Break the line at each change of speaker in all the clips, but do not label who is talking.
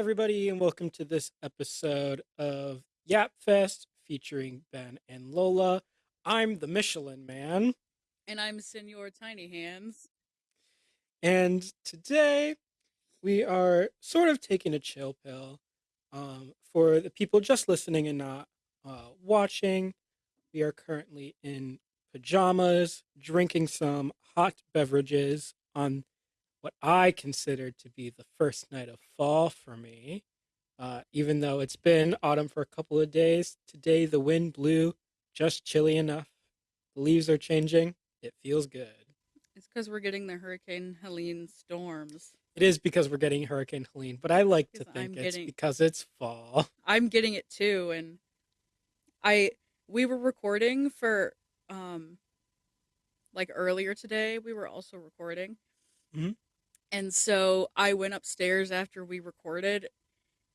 everybody, and welcome to this episode of Yapfest featuring Ben and Lola. I'm the Michelin Man,
And I'm Senor Tiny Hands.
and today we are sort of taking a chill pill. For the people just listening and not watching, we are currently in pajamas, drinking some hot beverages on what I consider to be the first night of fall for me. Even though it's been autumn for a couple of days, today the wind blew just chilly enough. The leaves are changing. It feels good.
It's because we're getting the Hurricane Helene storms.
It is because we're getting Hurricane Helene, but I like to
Because
think it's because it's fall.
I'm getting it too, and I we were recording for like earlier today. We were also recording,
Mhm.
and so I went upstairs after we recorded,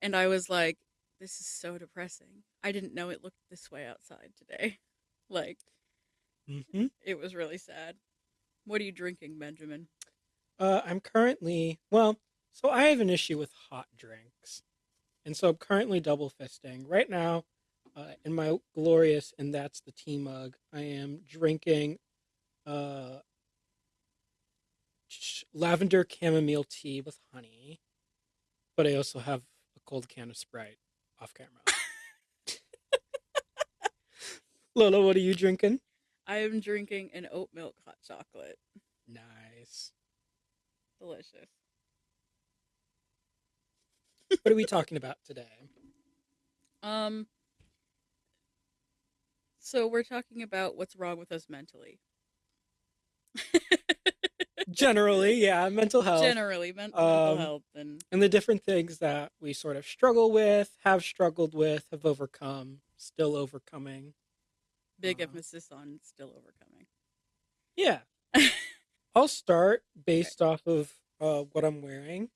and I was like, "This is so depressing. I didn't know it looked this way outside today. Like
Mhm.
it was really sad." What are you drinking, Benjamin?
I'm currently, well, so I have an issue with hot drinks. And so I'm currently double fisting. Right now, in my glorious, and that's the tea mug, I am drinking uh, lavender chamomile tea with honey, but I also have a cold can of Sprite off camera. Lola, what are you drinking?
I am drinking an oat milk hot chocolate.
Nice.
Delicious.
What are we talking about today?
Um, so we're talking about what's wrong with us mentally.
Generally, yeah, mental health,
Generally, mental
um,
health and
and the different things that we sort of struggle with, have struggled with, have overcome, still overcoming.
big
Uh,
emphasis on still overcoming.
yeah, I'll start
Okay.
based off of what I'm wearing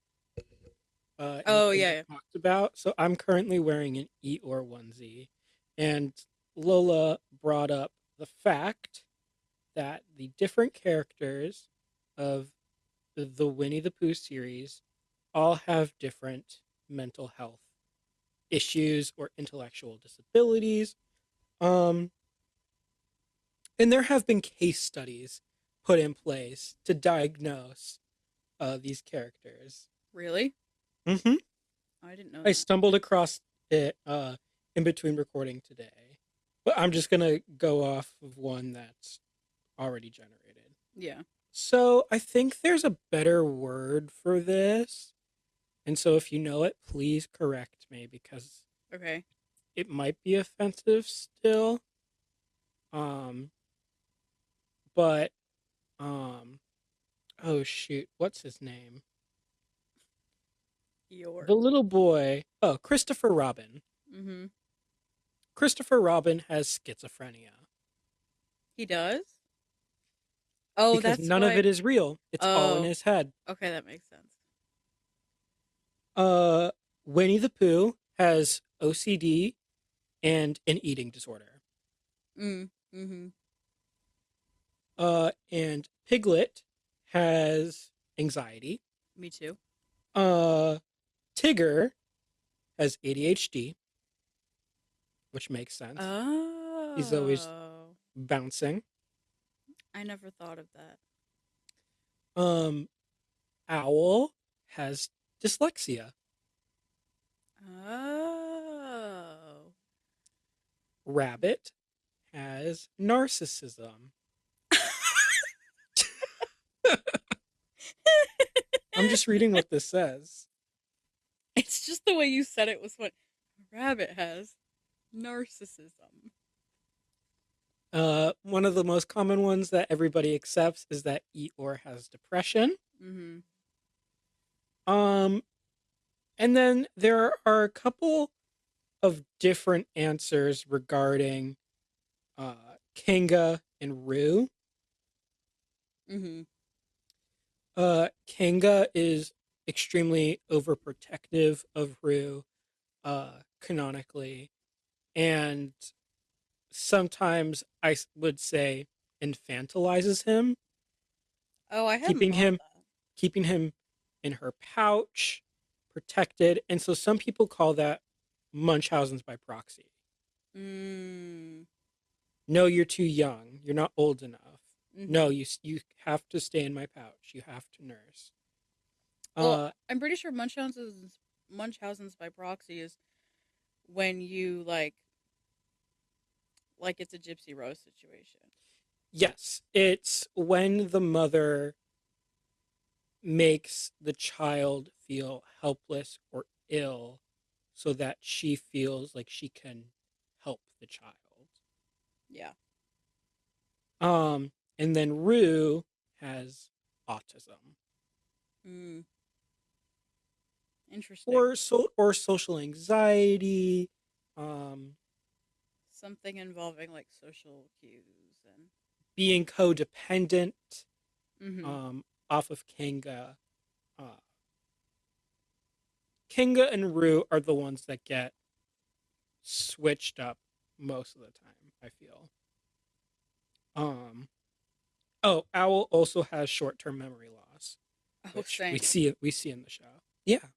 and
Oh
things
yeah,
we
yeah.
talked about. So I'm currently wearing an Eeyore onesie, and Lola brought up the fact that the different characters of the Winnie the Pooh series all have different mental health issues or intellectual disabilities. Um, and there have been case studies put in place to diagnose these characters.
Really?
Hmm.
I didn't know
I
that.
stumbled across it in between recording today, but I'm just gonna go off of one that's already generated.
Yeah.
So I think there's a better word for this, and so if you know it, please correct me because
Okay.
it might be offensive still. Um, but um, oh shoot, what's his name?
Your.
The little boy. Oh, Christopher Robin.
Mm-hmm.
Christopher Robin has schizophrenia
He does. Oh,
because
that's
none of
why.
it is real. It's all in
Oh,
his head.
okay, that makes sense.
Uh, Winnie the Pooh has OCD and an eating disorder.
Mm-hmm.
And Piglet has anxiety.
Me too.
Uh, Tigger has ADHD, which makes sense. He's always
Oh,
bouncing.
I never thought of that.
Um, Owl has dyslexia.
Oh.
Rabbit has narcissism. I'm just reading what this says.
It's just the way you said it was what rabbit has narcissism.
One of the most common ones that everybody accepts is that Eeyore has depression.
Mm-hmm.
Um, and then there are a couple of different answers regarding Kanga and Rue.
Mm-hmm.
Kanga is extremely overprotective of Rue, canonically, and sometimes would say infantilizes him,
Oh, I hadn't
keeping
thought of
him
that.
keeping him in her pouch, protected. And so some people call that Munchausen's by proxy.
Mm.
No, you're too young. You're not old enough. No,
Mm-hmm.
you have to stay in my pouch. You have to nurse.
Well,
Uh,
I'm pretty sure Munchausen's by proxy is when you like it's a Gypsy Rose situation.
yes, it's when the mother makes the child feel helpless or ill so that she feels like she can help the child.
Yeah.
And then Rue has autism
Mm. Interesting.
or social anxiety, um,
Something involving like social cues and.
being codependent
Mm-hmm.
um, off of Kinga. Uh, Kinga and Rue are the ones that get switched up most of the time, I feel. Um, oh, Owl also has short-term memory loss,
Oh,
which we
same.
see in the show. Yeah.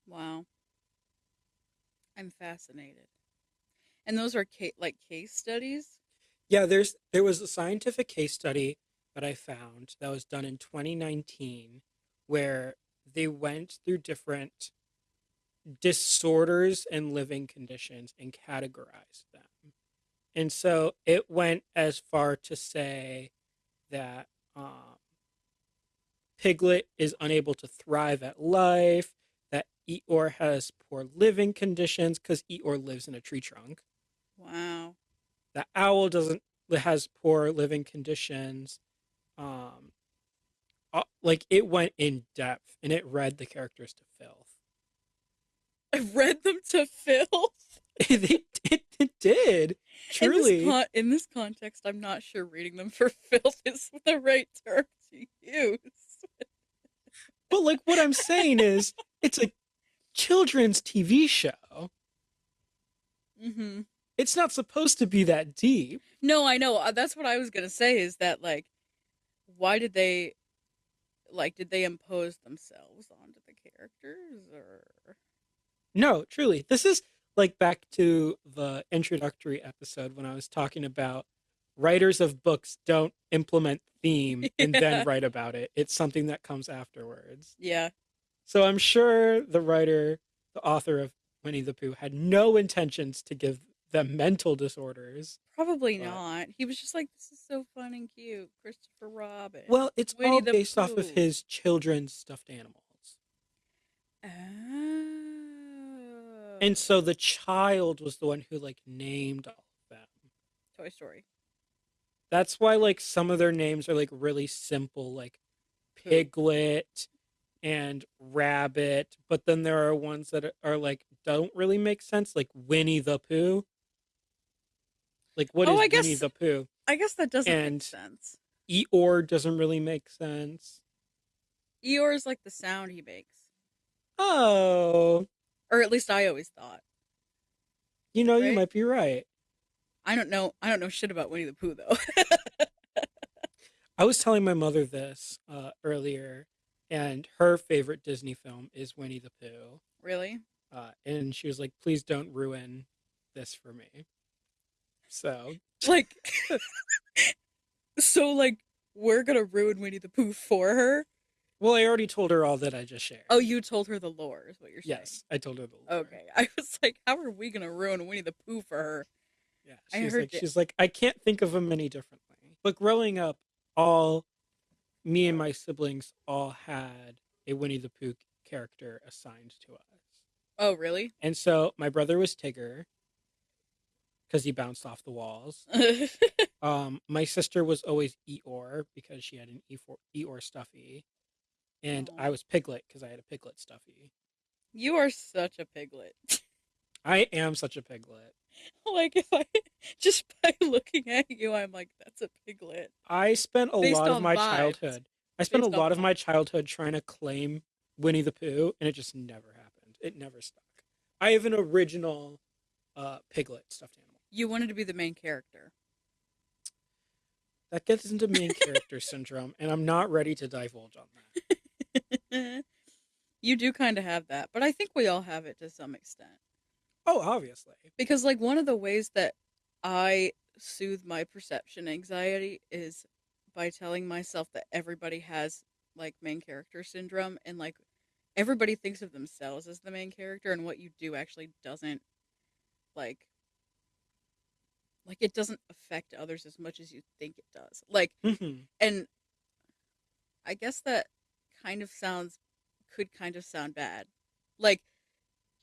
Wow. I'm fascinated. And those are like case studies.
Yeah, there was a scientific case study that I found that was done in 2019 where they went through different disorders and living conditions and categorized them. And so it went as far to say that Piglet is unable to thrive at life, that Eeyore has poor living conditions because Eeyore lives in a tree trunk.
Wow.
The owl doesn't has poor living conditions. Um, like it went in depth and it read the characters to filth.
I've read them to filth.
It did truly,
In this context, I'm not sure reading them for filth is the right term to use.
but like what I'm saying is, it's a children's TV show.
Mm-hmm.
It's not supposed to be that deep.
No, I know. That's what I was gonna say. Is that like, why did they did they impose themselves onto the characters or?
No, truly, this is like back to the introductory episode when I was talking about writers of books don't implement theme and then
Yeah.
write about it. It's something that comes afterwards.
Yeah.
So I'm sure the author of Winnie the Pooh, had no intentions to give them mental disorders.
Probably
But,
not. He was just like, this is so fun and cute. Christopher Robin.
well, it's
Winnie
all
the
based off of
Pooh.
his children's stuffed animals. And
Oh.
so the child was the one who like named all of them.
Toy Story.
That's why like some of their names are like really simple, like
Pooh.
Piglet and Rabbit, but then there are ones that are like don't really make sense, like Winnie the Pooh. Like what
Oh,
is Winnie the Pooh?
I guess that doesn't make
And
sense.
Eeyore doesn't really make sense.
Eeyore is like the sound he makes.
Oh,
Or at least I always thought.
you
Right?
might be right.
I don't know shit about Winnie the Pooh though.
I was telling my mother this earlier, and her favorite Disney film is Winnie the Pooh.
Really?
And she was like, please don't ruin this for me. So,
Like so like we're gonna ruin Winnie the Pooh for her?
well, I already told her all that I just shared.
Oh, you told her the lore is what you're saying.
Yes, I told her the lore.
Okay. I was like, how are we gonna ruin Winnie the Pooh for her?
Yeah,
I heard it.
she's like, I can't think of him any differently. But growing up, all me and my siblings all had a Winnie the Pooh character assigned to us.
Oh, really?
And so my brother was Tigger because he bounced off the walls. My sister was always Eeyore because she had an Eeyore stuffy, and I
Oh.
was Piglet because I had a Piglet stuffy.
You are such a piglet.
I am such a Piglet.
Like if I just by looking at you, I'm like, that's a piglet.
I spent a
Based
lot of
on
my
vibes.
childhood. I spent a
Based on
lot of my
vibes.
childhood trying to claim Winnie the Pooh, and it just never happened. It never stuck. I have an original Piglet stuffed animal.
You wanted to be the main character.
That gets into main character syndrome, and I'm not ready to divulge on that.
You You do kind of have that, but I think we all have it to some extent.
Oh, obviously.
Because like one of the ways that I soothe my perception anxiety is by telling myself that everybody has like main character syndrome, and like everybody thinks of themselves as the main character, and what you do actually doesn't like it doesn't affect others as much as you think it does. Like,
Hmm.
and I guess that kind of sounds could kind of sound bad. Like,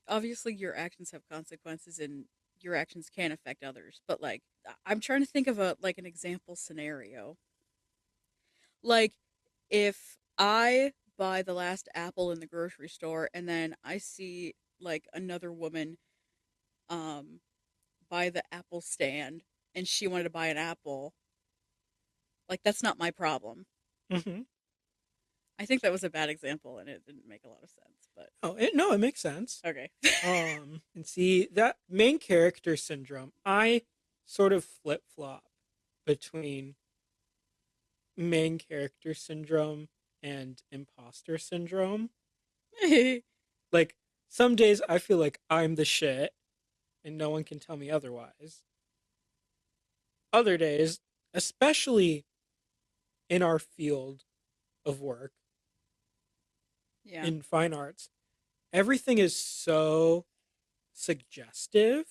obviously your actions have consequences and your actions can affect others, but like I'm trying to think of a like an example scenario. Like, if I buy the last apple in the grocery store and then I see like another woman um by the apple stand and she wanted to buy an apple, like that's not my problem.
Hmm.
I think that was a bad example and it didn't make a lot of sense, but
Oh, no, it makes sense.
okay.
And see that main character syndrome, I sort of flip flop between main character syndrome and imposter syndrome. Like, some days I feel like I'm the shit and no one can tell me otherwise. Other days, especially in our field of work
Yeah.
in fine arts, everything is so suggestive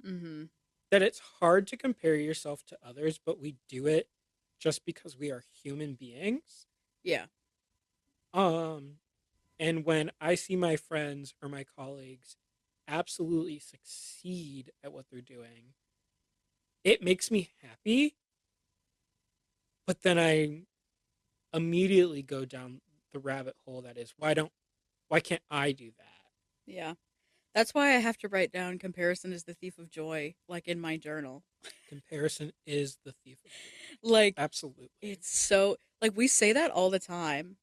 Mhm.
that it's hard to compare yourself to others, but we do it just because we are human beings.
Yeah.
Um, and when I see my friends or my colleagues absolutely succeed at what they're doing, it makes me happy, but then I immediately go down the rabbit hole that is why can't I do that?
Yeah. That's why I have to write down comparison is the thief of joy, like in my journal.
Comparison is the thief of joy.
Like,
Absolutely.
it's so, like, we say that all the time.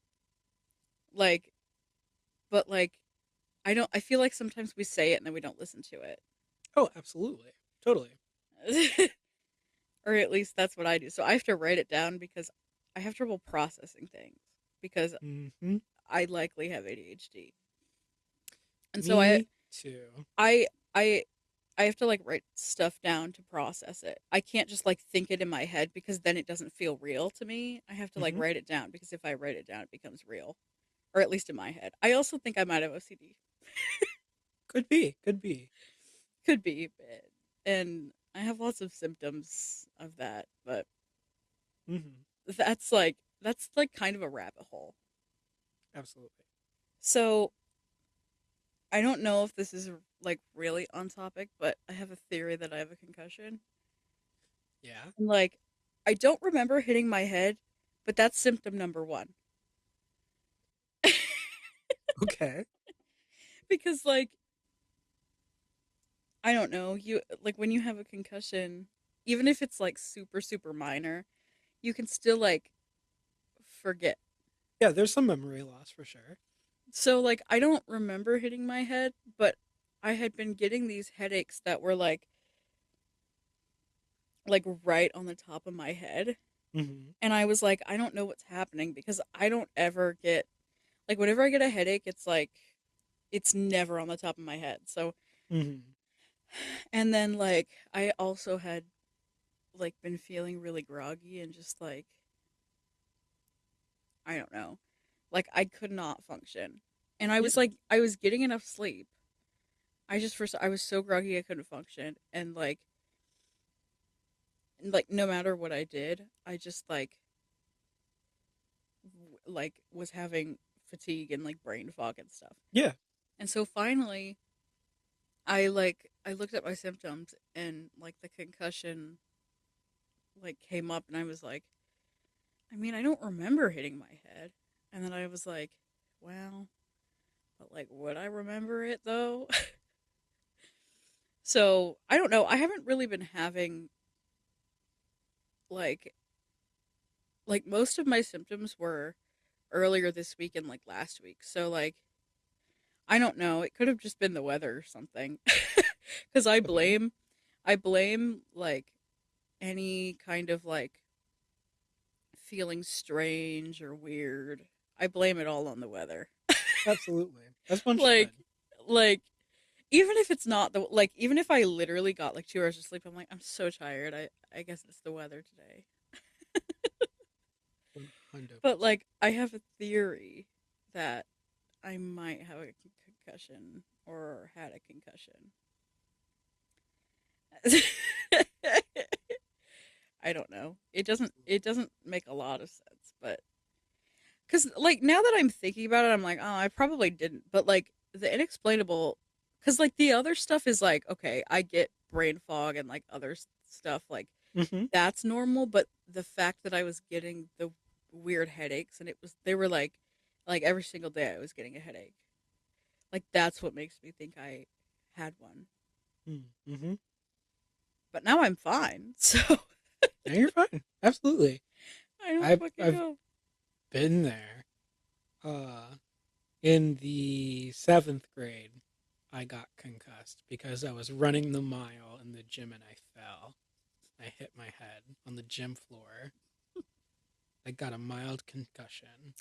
Like, but like, I feel like sometimes we say it and then we don't listen to
Oh, absolutely. Totally.
it. Or at least that's what I do. So I have to write it down because I have trouble processing things because
Hmm.
I likely have ADHD. And so
Me too.
I, I, I have to like write stuff down to process it. I can't just like think it in my head because then it doesn't feel real to me. I have to like
Hmm.
write it down because if I write it down, it becomes real, or at least in my head. I also think I might have OCD.
Could be. Could be.
Could be, and I have lots of symptoms of that, but
Hmm.
that's like kind of a rabbit hole.
Absolutely.
So I don't know if this is like really on topic, but I have a theory that I have a concussion.
Yeah.
And like I don't remember hitting my head, but that's symptom number one.
Okay.
Because like I don't know, you like when you have a concussion, even if it's like super minor, you can still like forget.
Yeah, there's some memory loss for sure.
So like I don't remember hitting my head, but I had been getting these headaches that were like right on the top of my head.
Hmm.
And I was like, I don't know what's happening because I don't ever get like whenever I get a headache, it's like it's never on the top of my head. So
Hmm.
and then like I also had like been feeling really groggy and just like I don't know. Like I could not function. And I
Yeah.
was like I was getting enough sleep. I was so groggy I couldn't function and like no matter what I did, I just like was having fatigue and like brain fog and stuff.
Yeah.
And so finally I looked at my symptoms and like the concussion like came up and I was like, I mean, I don't remember hitting my head. And then I was like, well, but like would I remember it though? So, I don't know. I haven't really been having like most of my symptoms were earlier this week and like last week. So like I don't know. It could have just been the weather or something. Cuz
Okay.
I blame like any kind of like feeling strange or weird. I blame it all on the weather.
Absolutely. As one
like
should.
like even if it's not the like even if I literally got like 2 hours of sleep, I'm like, I'm so tired. I guess it's the weather today.
100%.
But like I have a theory that I might have a concussion or had a concussion. I don't know. It doesn't make a lot of sense, but cuz like now that I'm thinking about it, I'm like, "Oh, I probably didn't." But like the inexplainable cuz like the other stuff is like, okay, I get brain fog and like other stuff like
Hmm.
that's normal, but the fact that I was getting the weird headaches and they were like every single day I was getting a headache. Like that's what makes me think I had one.
Mm-hmm.
But now I'm fine. So
Now you're fine. Absolutely.
I don't fucking
I've
know.
been there. Uh, in the seventh grade, I got concussed because I was running the mile in the gym and I fell. I hit my head on the gym floor. I got a mild concussion.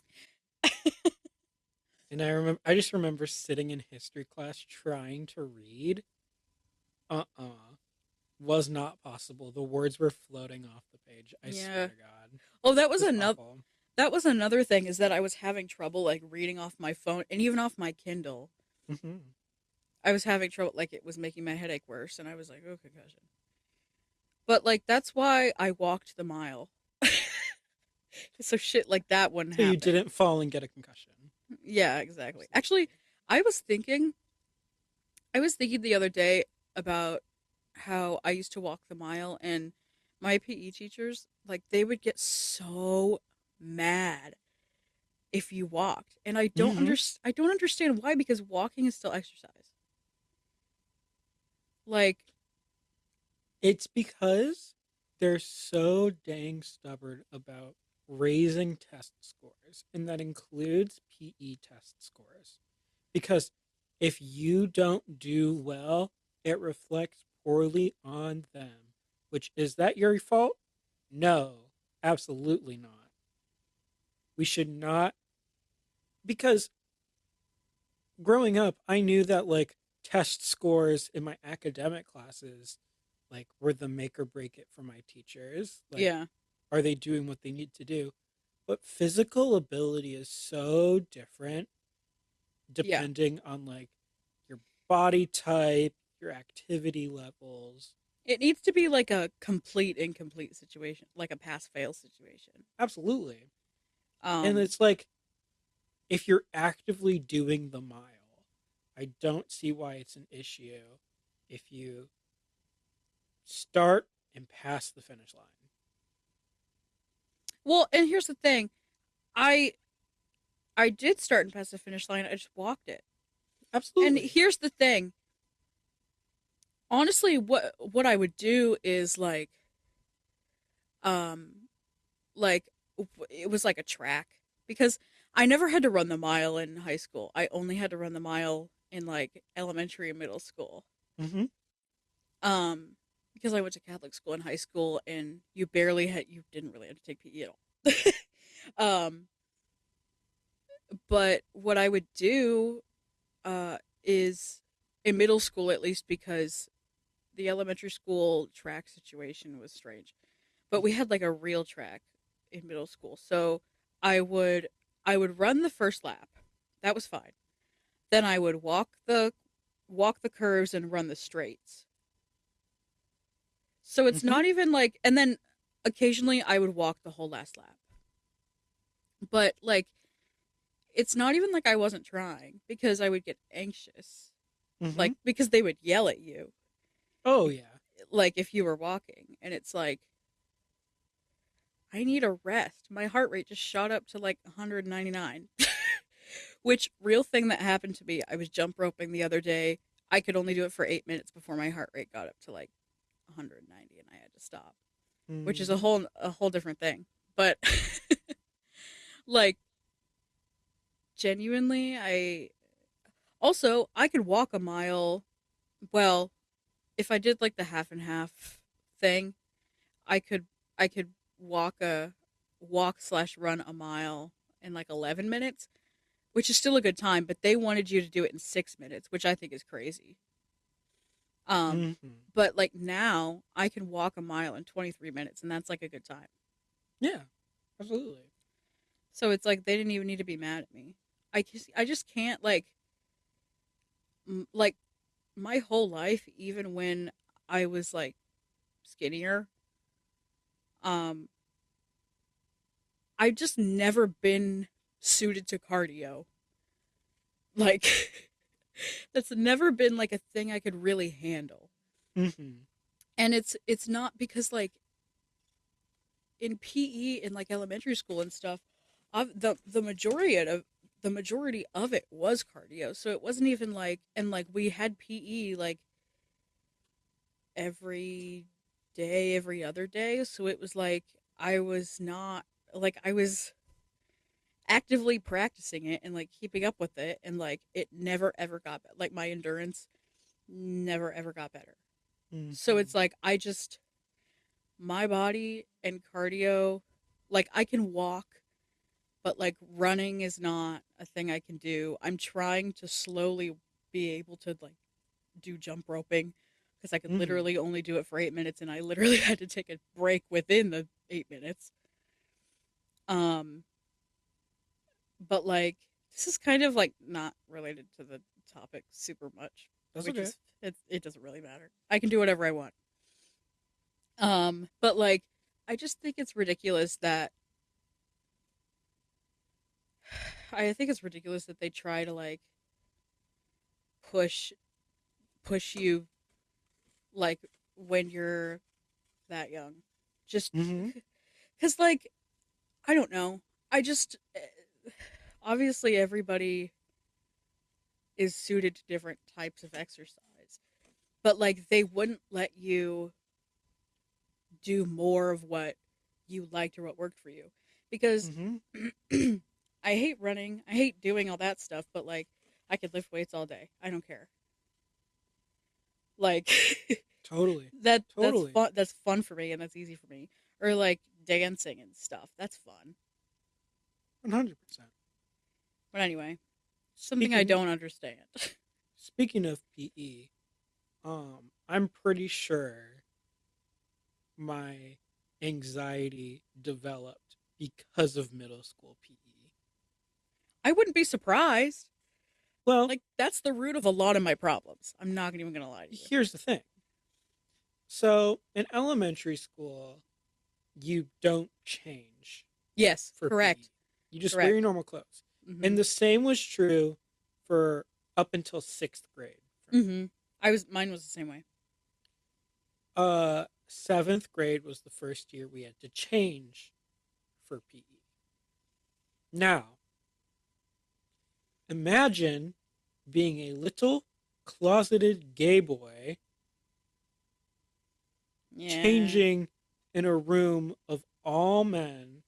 And I just remember sitting in history class trying to read. Uh-uh. Was not possible. The words were floating off the page. I swear
Yeah.
to God.
Oh,
It was awful.
that was another thing is that I was having trouble like reading off my phone and even off my Kindle.
Hmm.
I was having trouble like it was making my headache worse and I was like, "Oh, concussion." But like that's why I walked the mile. So shit like that wouldn't
So you
happen.
didn't fall and get a concussion.
Yeah, exactly. Actually,
Absolutely.
I was thinking I was thinking the other day about how I used to walk the mile and my PE teachers, like they would get so mad if you walked. And
Hmm.
I don't understand why because walking is still exercise. Like,
It's because they're so dang stubborn about raising test scores, and that includes PE test scores. Because if you don't do well, it reflects poorly on them. Which is that your fault? No, absolutely not. We should not, because growing up, I knew that like test scores in my academic classes like were the make or break it for my teachers. Like,
yeah,
are they doing what they need to do? But physical ability is so different
yeah.
depending on like your body type, your activity levels.
It needs to be like a complete incomplete situation, like a pass fail situation.
Absolutely. And
Um,
it's like if you're actively doing the mile, I don't see why it's an issue if you start and pass the finish line.
well, and here's the thing. I I did start and pass the finish line. I just walked it. And
Absolutely.
here's the thing. Honestly, what I would do is um like it was like a track because I never had to run the mile in high school. I only had to run the mile in like elementary and middle school.
Hmm.
Um because I went to Catholic school in high school and you didn't really have to take PE at all. But what I would do is in middle school at least because the elementary school track situation was strange. But we had like a real track in middle school. So I would I would run the first lap. That was fine. Then I would walk the curves and run the straights. So it's
Hmm.
not even like and then occasionally I would walk the whole last lap. But like it's not even like I wasn't trying because I would get anxious.
Hmm.
Like because they would yell at you
Oh
if
yeah.
like if you were walking and it's like I need a rest. My heart rate just shot up to like 199. Which real thing that happened to me, I was jump roping the other day. I could only do it for 8 minutes before my heart rate got up to like 190 and I had to stop, which is
Hmm.
a whole different thing. But like genuinely, I could walk a mile. Well, if I did like the half and half thing, I could I could walk slash run a mile in like 11 minutes. which is still a good time, but they wanted you to do it in 6 minutes, which I think is crazy. Um,
Hmm.
but like now I can walk a mile in 23 minutes, and that's like a good time.
Yeah, absolutely.
So it's like they didn't even need to be mad at me. I just can't like my whole life, even when I was like skinnier, um, I've just never been suited to cardio. Like that's never been like a thing I could really handle.
Hmm.
And it's not because like in PE in like elementary school and stuff, the majority of it was cardio. So it wasn't even like, and like we had PE like every day, every other day. So it was like I was not like I was actively practicing it and like keeping up with it, and like it never ever got like my endurance never ever got better. So
Hmm.
it's like I just my body and cardio, like I can walk, but like running is not a thing I can do. I'm trying to slowly be able to like do jump roping because I could
Hmm.
literally only do it for 8 minutes, and I literally had to take a break within the 8 minutes. Um, but like this is kind of like not related to the topic super much,
That's
which
okay.
is it doesn't really matter. I can do whatever I want. But like I just think it's ridiculous that I think it's ridiculous that they try to like push push you like when you're that young. Just
Hmm.
cuz like I don't know. I just obviously everybody is suited to different types of exercise. But like they wouldn't let you do more of what you liked or what worked for you. Because
Hmm.
I hate running. I hate doing all that stuff, but like I could lift weights all day. I don't care. Like
Totally.
that's
Totally.
fun. That's fun for me, and that's easy for me. Or like dancing and stuff. That's fun.
100%.
But anyway, something I
Speaking
don't understand.
speaking of PE, I'm pretty sure my anxiety developed because of middle school PE.
I wouldn't be surprised.
Well,
Like that's the root of a lot of my problems. I'm not even gonna lie to you.
here's the thing. So, in elementary school, you don't change
Yes,
for PE.
correct,
You just wear your
correct.
normal clothes.
Mm-hmm.
And the same was true for up until 6th grade for me.
Mm-hmm. Mine was the same way.
7th grade was the first year we had to change for PE. Now, imagine being a little closeted gay boy
Yeah,
changing in a room of all men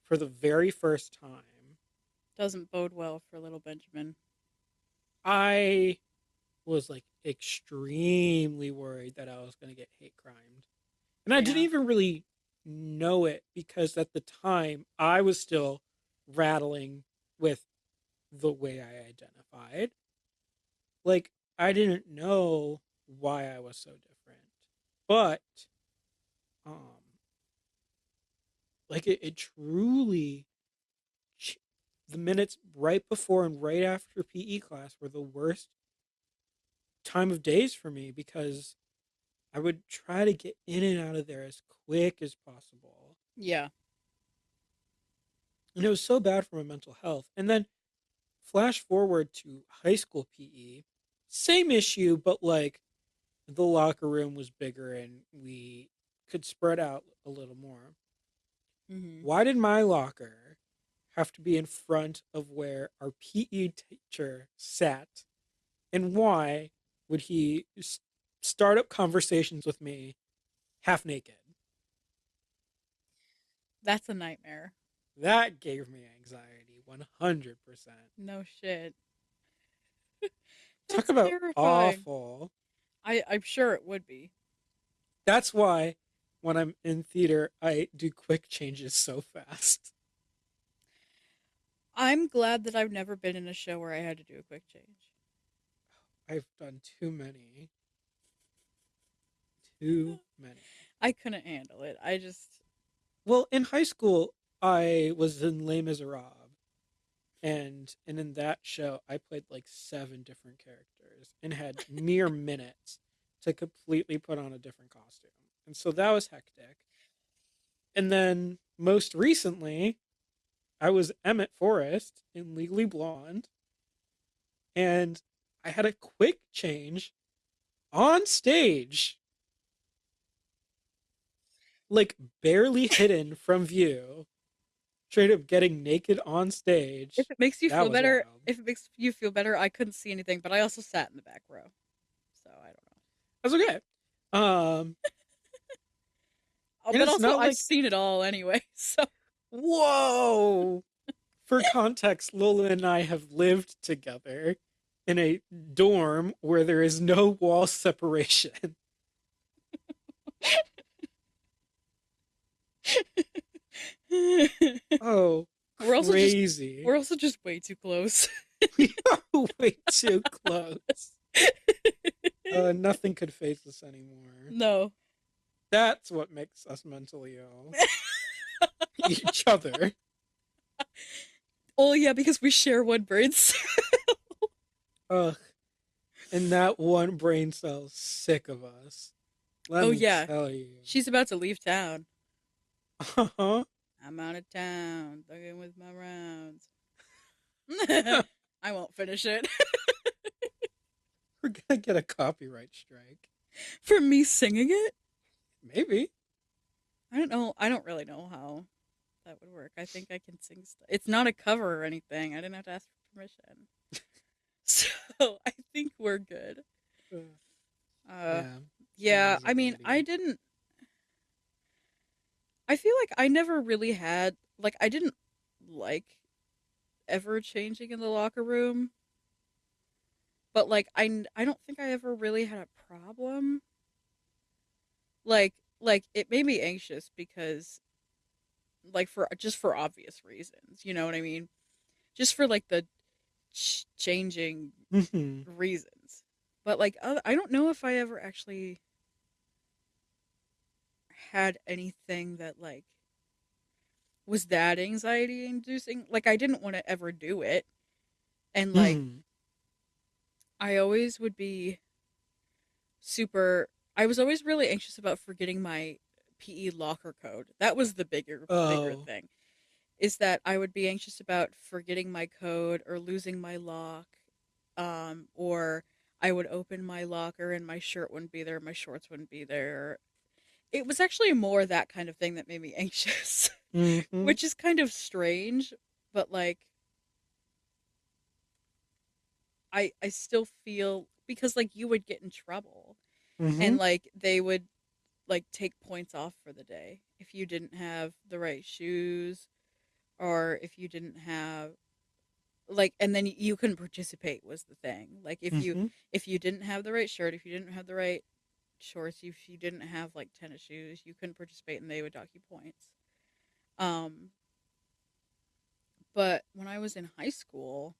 for the very first time.
doesn't bode well for little Benjamin.
I was like extremely worried that I was going to get hate crimed. And I didn't
Yeah.
even really know it because at the time I was still rattling with the way I identified. Like, I didn't know why I was so different. But, um, like, it truly, the minutes right before and right after PE class were the worst time of days for me because I would try to get in and out of there as quick as possible.
Yeah.
And it was so bad for my mental health. And then flash forward to high school PE, same issue, but like the locker room was bigger and we could spread out a little more.
Mm-hmm.
Why did my locker have to be in front of where our PE teacher sat? And why would he start up conversations with me half naked?
That's a nightmare.
That gave me anxiety 100%.
No shit.
Talk
That's
about
terrifying.
awful.
I'm sure it would be.
That's why when I'm in theater, I do quick changes so fast.
I'm glad that I've never been in a show where I had to do a quick change.
I've done too many. Too many.
I couldn't handle it. I just
Well, in high school, I was in Les Miserables, and in that show, I played like seven different characters and had mere minutes to completely put on a different costume, and so that was hectic. And then most recently, I was Emmett Forrest in Legally Blonde, and I had a quick change on stage, like barely hidden from view, straight up getting naked on
if
stage.
it makes you
That
feel
was
better,
wild.
if it makes you feel better, I couldn't see anything, but I also sat in the back row. So I don't know.
That's okay. Um,
Oh,
and
but
it's
also
not
I've
like,
seen it all anyway. So
whoa. For context, Lola and I have lived together in a dorm where there is no wall separation. Oh,
we're also just
crazy.
we're also just way too close.
We are way too close. Nothing could face us anymore.
No.
That's what makes us mentally ill. Each other.
Oh yeah, because we share one brain cell.
Ugh. And that one brain cell's sick of us. Let
Oh
me
yeah,
tell you.
she's about to leave town.
Uh-huh.
I'm out of town, thugging with my rounds. I won't finish it.
We're gonna get a copyright strike.
For me singing it?
Maybe.
I don't know. I don't really know how that would work. I think I can sing stuff. It's not a cover or anything. I didn't have to ask for permission. So I think we're good.
Uh,
Uh,
yeah.
yeah, I mean, I
Anxiety.
didn't. I feel like I never really had. Like, I didn't like ever changing in the locker room, but like, I don't think I ever really had a problem. Like, it made me anxious because, like, for just for obvious reasons. You know what I mean? Just for like the changing
Mm-hmm.
reasons. But like, I don't know if I ever actually had anything that like was that anxiety inducing. Like, I didn't want to ever do it, and like,
Mm-hmm.
I always would be super. I was always really anxious about forgetting my PE locker code. That was the bigger
Oh.
thing. Is that I would be anxious about forgetting my code or losing my lock, or I would open my locker and my shirt wouldn't be there, my shorts wouldn't be there. It was actually more that kind of thing that made me anxious,
Mm-hmm.
which is kind of strange, but like I still feel because like you would get in trouble
Mm-hmm.
and like they would like take points off for the day if you didn't have the right shoes or if you didn't have like and then you couldn't participate was the thing. Like
Mm-hmm.
if you didn't have the right shirt, if you didn't have the right shorts, if you didn't have like tennis shoes, you couldn't participate and they would dock you points. Um but when I was in high school,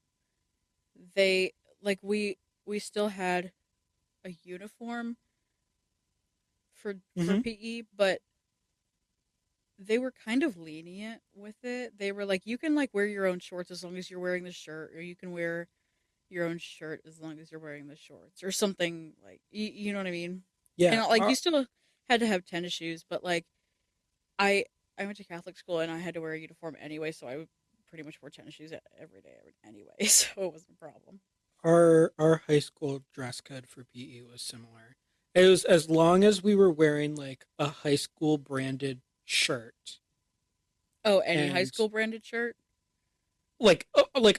they like we still had a uniform for
Mm-hmm.
PE, but they were kind of lenient with it. They were like, you can like wear your own shorts as long as you're wearing the shirt, or you can wear your own shirt as long as you're wearing the shorts, or something like you know what I mean. And
Yeah.
like you still had to have tennis shoes, but like I I went to Catholic school and I had to wear a uniform anyway, so I pretty much wore tennis shoes every day anyway, so it wasn't a problem.
Our high school dress code for PE was similar. It was as long as we were wearing like a high school branded shirt
Oh, any high
and
school branded shirt?
like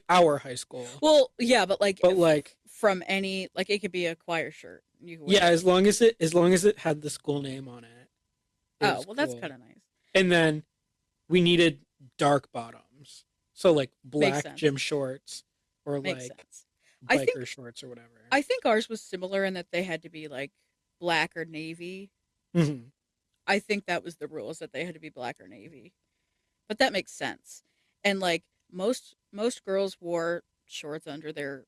our high school.
Well, yeah, but like
But like
from any like it could be a choir shirt. You could
yeah,
wear it.
as long as it had the school name on it, it
Oh,
was
well, that's
cool.
kind of nice.
And then we needed dark bottoms. So like
Makes
black
sense.
gym shorts or
Makes
like
sense. I
biker
think
shorts or whatever.
I think ours was similar in that they had to be like black or navy.
Hmm.
I think that was the rules that they had to be black or navy. But that makes sense. And like most girls wore shorts under their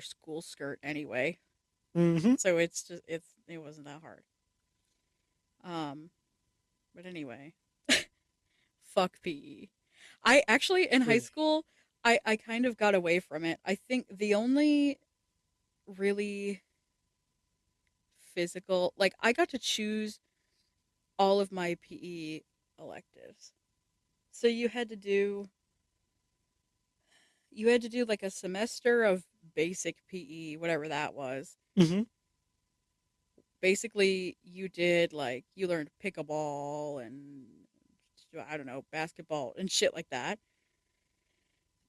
school skirt anyway,
Mm-hmm.
so it wasn't that hard. Um, but anyway, fuck PE. I actually in high
Really.
school I kind of got away from it. I think the only really physical like I got to choose all of my PE electives. So you had to do like a semester of basic PE, whatever that was.
Mm-hmm.
Basically, you did like you learned pickleball and I don't know, basketball and shit like that.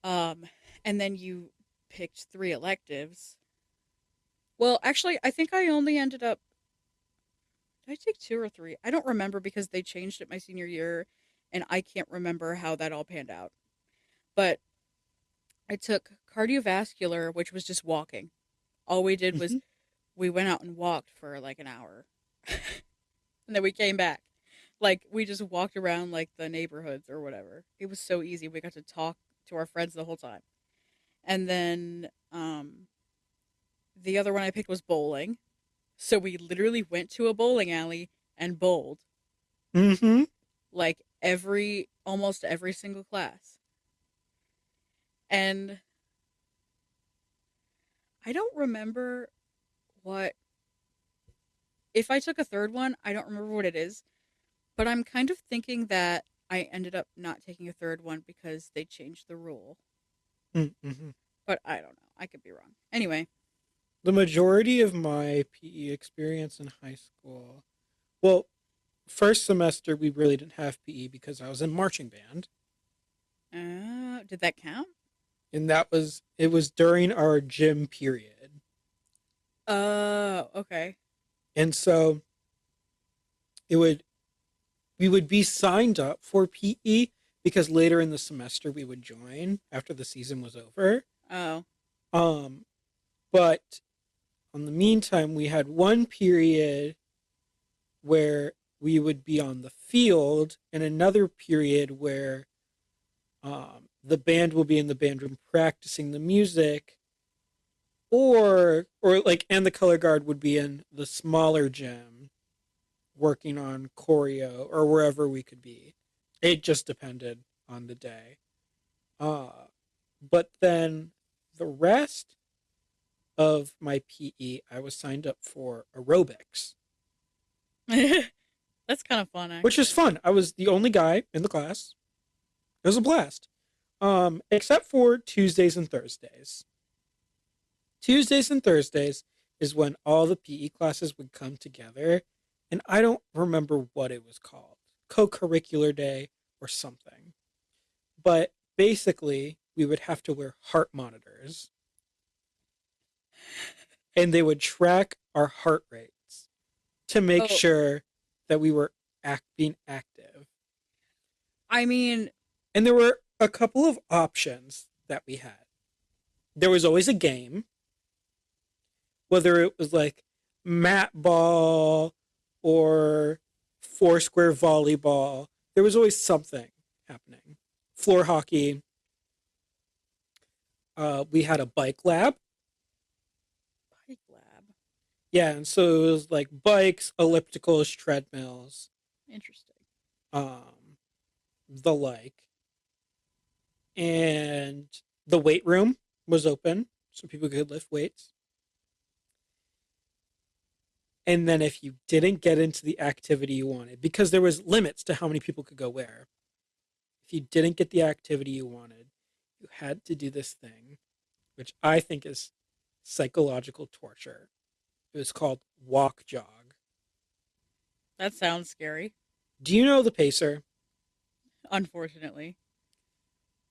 Um and then you picked three electives. Well, actually, I think I only ended up did I take two or three? I don't remember because they changed it my senior year and I can't remember how that all panned out. But I took cardiovascular, which was just walking. All we did was
Mm-hmm.
we went out and walked for like an hour. And then we came back. Like we just walked around like the neighborhoods or whatever. It was so easy. We got to talk to our friends the whole time. And then the other one I picked was bowling. So we literally went to a bowling alley and bowled
Mm-hmm.
like every almost every single class. And I don't remember what if I took a third one, I don't remember what it is, but I'm kind of thinking that I ended up not taking a third one because they changed the rule.
Mm-hmm.
But I don't know. I could be wrong. Anyway,
The majority of my PE experience in high school, well, first semester we really didn't have PE because I was in marching band,
did that count?
and it was during our gym period,
Okay.
and so it would we would be signed up for PE because later in the semester we would join after the season was over.
Oh.
Um, but on the meantime, we had one period where we would be on the field, and another period where the band will be in the band room practicing the music, or like, and the color guard would be in the smaller gym working on choreo or wherever we could be. It just depended on the day. Uh, but then the rest of my PE, I was signed up for aerobics,
That's kind of fun
which is
actually.
fun. I was the only guy in the class. It was a blast. Except for Tuesdays and Thursdays. Tuesdays and Thursdays is when all the PE classes would come together, and I don't remember what it was called, co-curricular day or something. But basically, we would have to wear heart monitors, and they would track our heart rates to make
Oh,
sure that we were being active.
I mean,
And there were a couple of options that we had. There was always a game, whether it was like mat ball or four square volleyball. There was always something happening. Floor hockey. We had a bike lab.
bike lab.
Yeah, and so it was like bikes, ellipticals, treadmills,
Interesting.
um, the like. And the weight room was open so people could lift weights. And then if you didn't get into the activity you wanted, because there was limits to how many people could go where, if you didn't get the activity you wanted, you had to do this thing, which I think is psychological torture. It was called walk jog.
That sounds scary.
Do you know the pacer?
Unfortunately.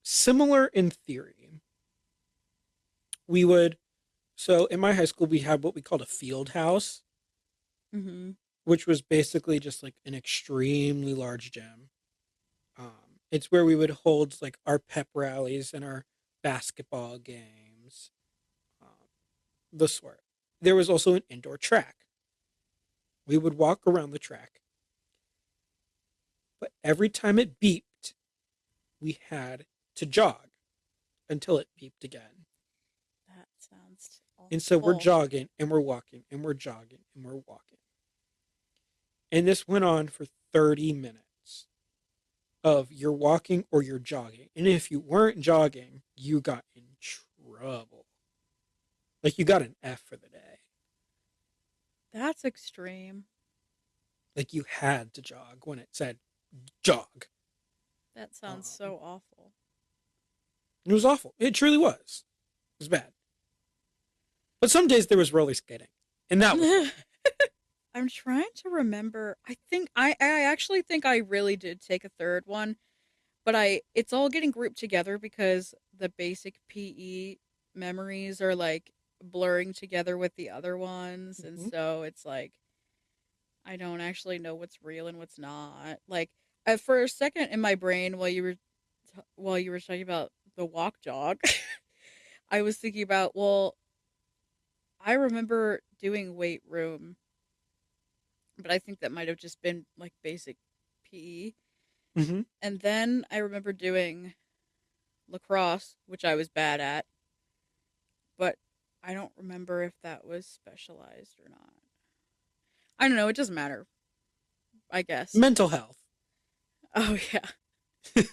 Similar in theory. We would, so in my high school, we had what we called a field house,
Mm-hmm.
which was basically just like an extremely large gym. It's where we would hold like our pep rallies and our basketball games, um, the sort. There was also an indoor track. We would walk around the track, but every time it beeped, we had to jog. until it beeped again.
That sounds
And so we're
awful.
jogging and we're walking and we're jogging and we're walking. And this went on for 30 minutes of you're walking or you're jogging. And if you weren't jogging, you got in trouble. Like you got an F for the day.
That's extreme.
Like you had to jog when it said jog.
That sounds
Um,
so awful.
it was awful. It truly was. It was bad. But some days there was roller skating, and that was fun.
I'm trying to remember. I actually think I really did take a third one, but I it's all getting grouped together because the basic PE memories are like blurring together with the other ones, and
Mm-hmm.
so it's like I don't actually know what's real and what's not. Like for a second in my brain while you were talking about the walk jog, I was thinking about, well, I remember doing weight room, but I think that might have just been like basic PE.
Mm-hmm.
And then I remember doing lacrosse, which I was bad at, but I don't remember if that was specialized or not. I don't know. It doesn't matter, I guess.
Mental health.
Oh, yeah.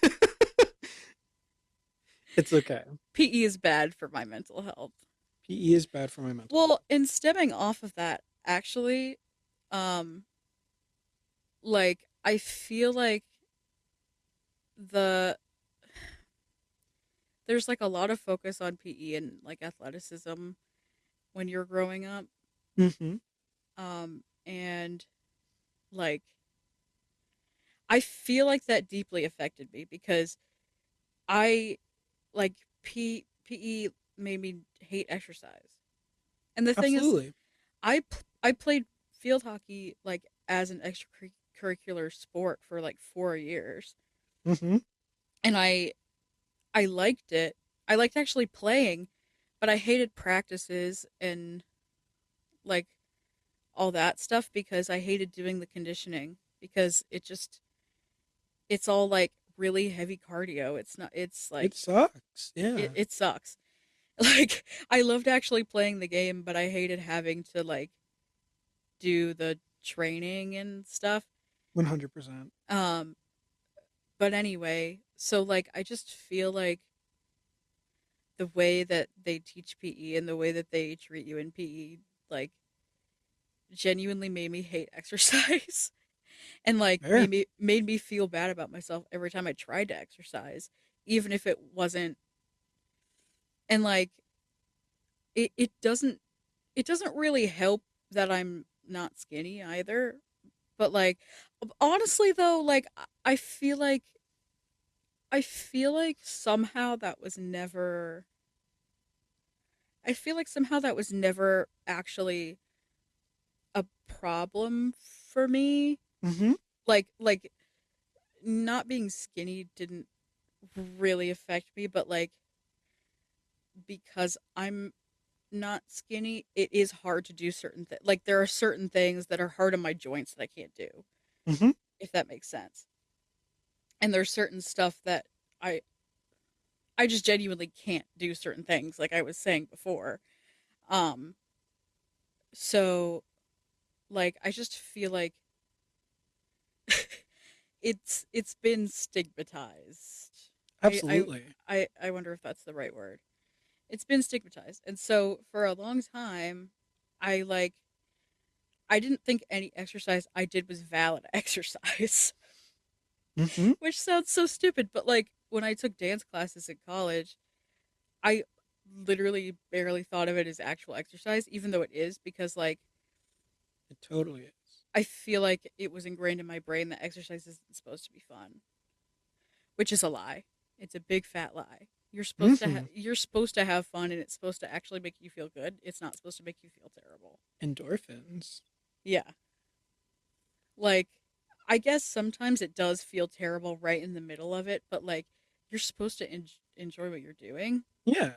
It's okay.
PE is bad for my mental health.
PE is bad for my mental
Well,
health.
in stemming off of that, actually, um, like, I feel like the there's like a lot of focus on PE and like athleticism when you're growing up.
Mm-hmm.
And like I feel like that deeply affected me because I like PE made me hate exercise. And the thing is,
Absolutely.
I played field hockey like as an extracurricular sport for like 4 years.
Mm-hmm.
And I liked it. I liked actually playing, but I hated practices and like all that stuff because I hated doing the conditioning because it's all like really heavy cardio. It's not it's like
It sucks. Yeah.
it sucks. Like I loved actually playing the game, but I hated having to like do the training and stuff.
100%.
Um but anyway, so like I just feel like the way that they teach PE and the way that they treat you in PE like genuinely made me hate exercise. And like
Fair.
made me feel bad about myself every time I tried to exercise, even if it wasn't. And like it doesn't really help that I'm not skinny either. But like honestly though, like I feel like somehow that was never I feel like somehow that was never actually a problem for me.
Mm-hmm.
Like not being skinny didn't really affect me, but like because I'm not skinny, it is hard to do certain things. Like there are certain things that are hard on my joints that I can't do,
Mm-hmm.
if that makes sense. And there's certain stuff that I I just genuinely can't do certain things, like I was saying before. Um, so like I just feel like it's been stigmatized. I I
Absolutely.
I wonder if that's the right word. It's been stigmatized, and so for a long time, I like I didn't think any exercise I did was valid exercise,
Mm-hmm.
which sounds so stupid. But like when I took dance classes in college, I literally barely thought of it as actual exercise, even though it is, because like
It totally is.
I feel like it was ingrained in my brain that exercise isn't supposed to be fun, which is a lie. It's a big fat lie.
Mm-hmm.
You're supposed to have fun, and it's supposed to actually make you feel good. It's not supposed to make you feel terrible.
Endorphins.
Yeah. Like, I guess sometimes it does feel terrible right in the middle of it, but like, you're supposed to enjoy what you're doing.
Yeah.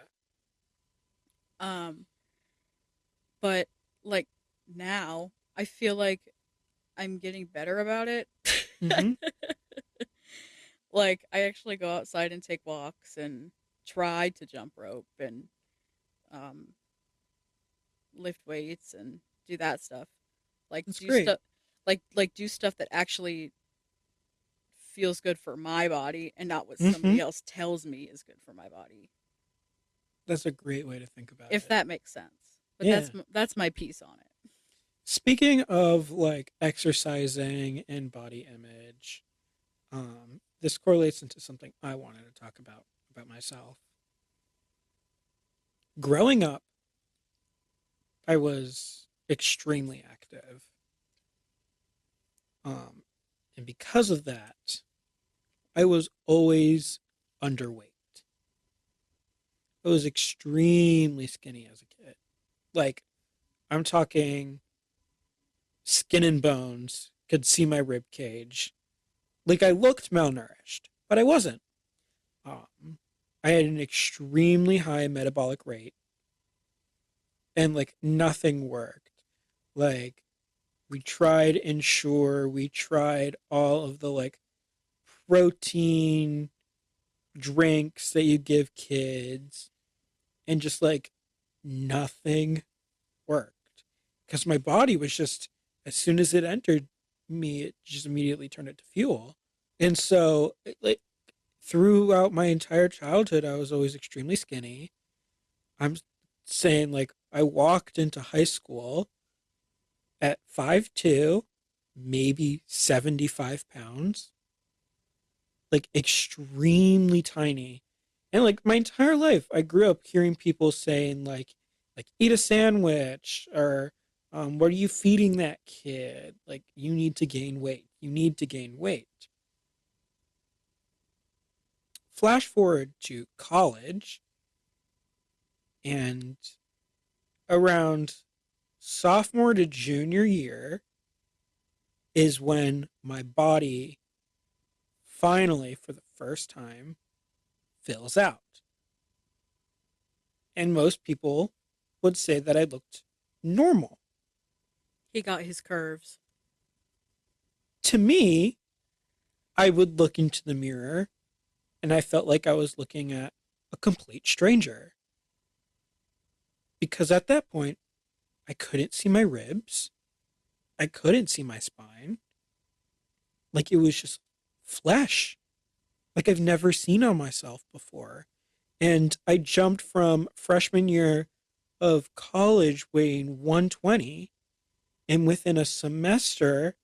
Um, but like now, I feel like I'm getting better about it.
Mm-hmm.
Like, I actually go outside and take walks and tried to jump rope and um, lift weights and do that stuff. Like
That's
do
great.
stuff do stuff that actually feels good for my body and not what
Hmm.
somebody else tells me is good for my body.
That's a great way to think about
If
it.
that makes sense. But
Yeah.
that's my piece on it.
Speaking of like exercising and body image, this correlates into something I wanted to talk about myself. Growing up, I was extremely active, um, and because of that, I was always underweight. I was extremely skinny as a kid. Like I'm talking skin and bones, could see my rib cage. Like I looked malnourished, but I wasn't. Um, I had an extremely high metabolic rate, and like nothing worked. Like we tried Ensure, we tried all of the like protein drinks that you give kids, and just like nothing worked because my body was just, as soon as it entered me, it just immediately turned it to fuel. And so, like throughout my entire childhood, I was always extremely skinny. I'm saying like I walked into high school at 5'2", maybe 75 pounds, like extremely tiny. And like my entire life, I grew up hearing people saying like eat a sandwich, or what are you feeding that kid? Like you need to gain weight. You need to gain weight. Flash forward to college, and around sophomore to junior year is when my body finally, for the first time, fills out. And most people would say that I looked normal.
He got his curves.
To me, I would look into the mirror and I felt like I was looking at a complete stranger. Because at that point, I couldn't see my ribs, I couldn't see my spine. Like it was just flesh, like I've never seen on myself before. And I jumped from freshman year of college weighing 120, and within a semester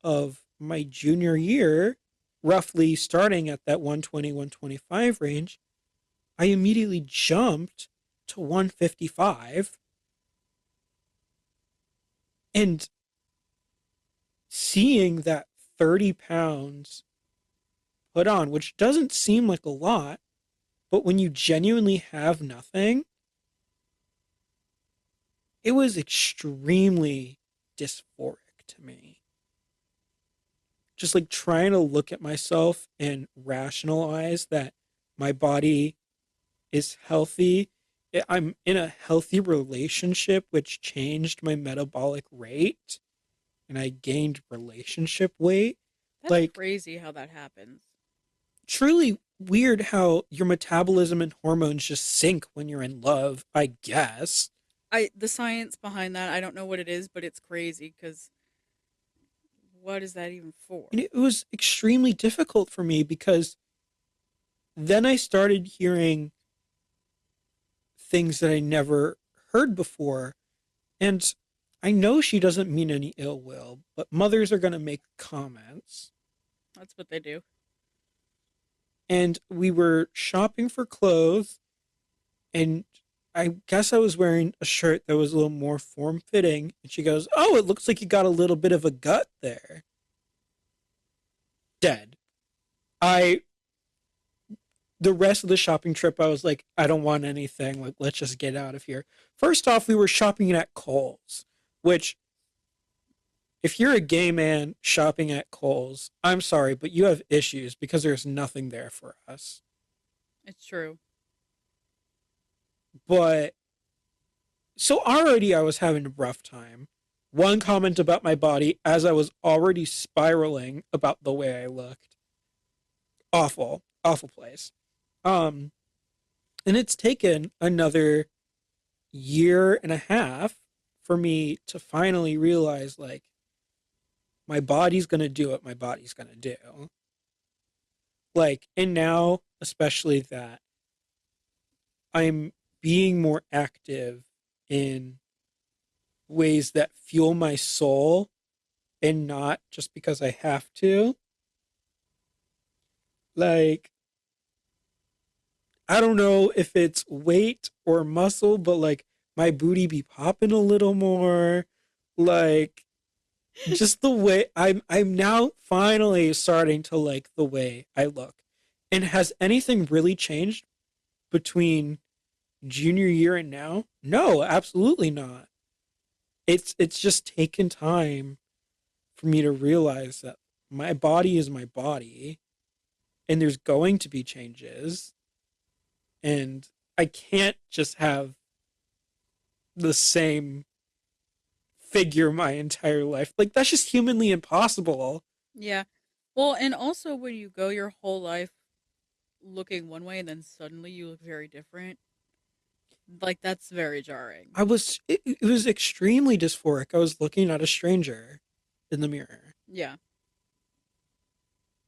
of my junior year, roughly starting at that 120, 125 range, I immediately jumped to 155. And seeing that 30 pounds put on, which doesn't seem like a lot, but when you genuinely have nothing, it was extremely dysphoric to me. Just like trying to look at myself and rationalize that my body is healthy. I'm in a healthy relationship, which changed my metabolic rate, and I gained relationship weight.
That's
Like,
crazy how that happens.
truly weird how your metabolism and hormones just sync when you're in love, I guess.
I the science behind that, I don't know what it is, but it's crazy cuz what is that even
And
for?
it was extremely difficult for me because then I started hearing things that I never heard before. And I know she doesn't mean any ill will, but mothers are going to make comments.
That's what they do.
And we were shopping for clothes, and I guess I was wearing a shirt that was a little more form fitting. And she goes, "Oh, it looks like you got a little bit of a gut there." Dead. I, the rest of the shopping trip, I was like, I don't want anything. Like, let's just get out of here. First off, we were shopping at Kohl's, which, if you're a gay man shopping at Kohl's, I'm sorry, but you have issues because there's nothing there for us.
It's true.
But so already I was having a rough time. One comment about my body as I was already spiraling about the way I looked. Awful, awful place. Um, And it's taken another year and a half for me to finally realize like my body's going to do what my body's going to do. Like, and now, especially that I'm being more active in ways that fuel my soul and not just because I have to. Like, I don't know if it's weight or muscle, but like my booty be popping a little more. Like, just the way I'm now finally starting to like the way I look. And has anything really changed between junior year and now? No, absolutely not. It's just taken time for me to realize that my body is my body and there's going to be changes and I can't just have the same figure my entire life. Like that's just humanly impossible.
Yeah. Well, and also when you go your whole life looking one way and then suddenly you look very different, like that's very jarring.
It was extremely dysphoric. I was looking at a stranger in the mirror.
Yeah.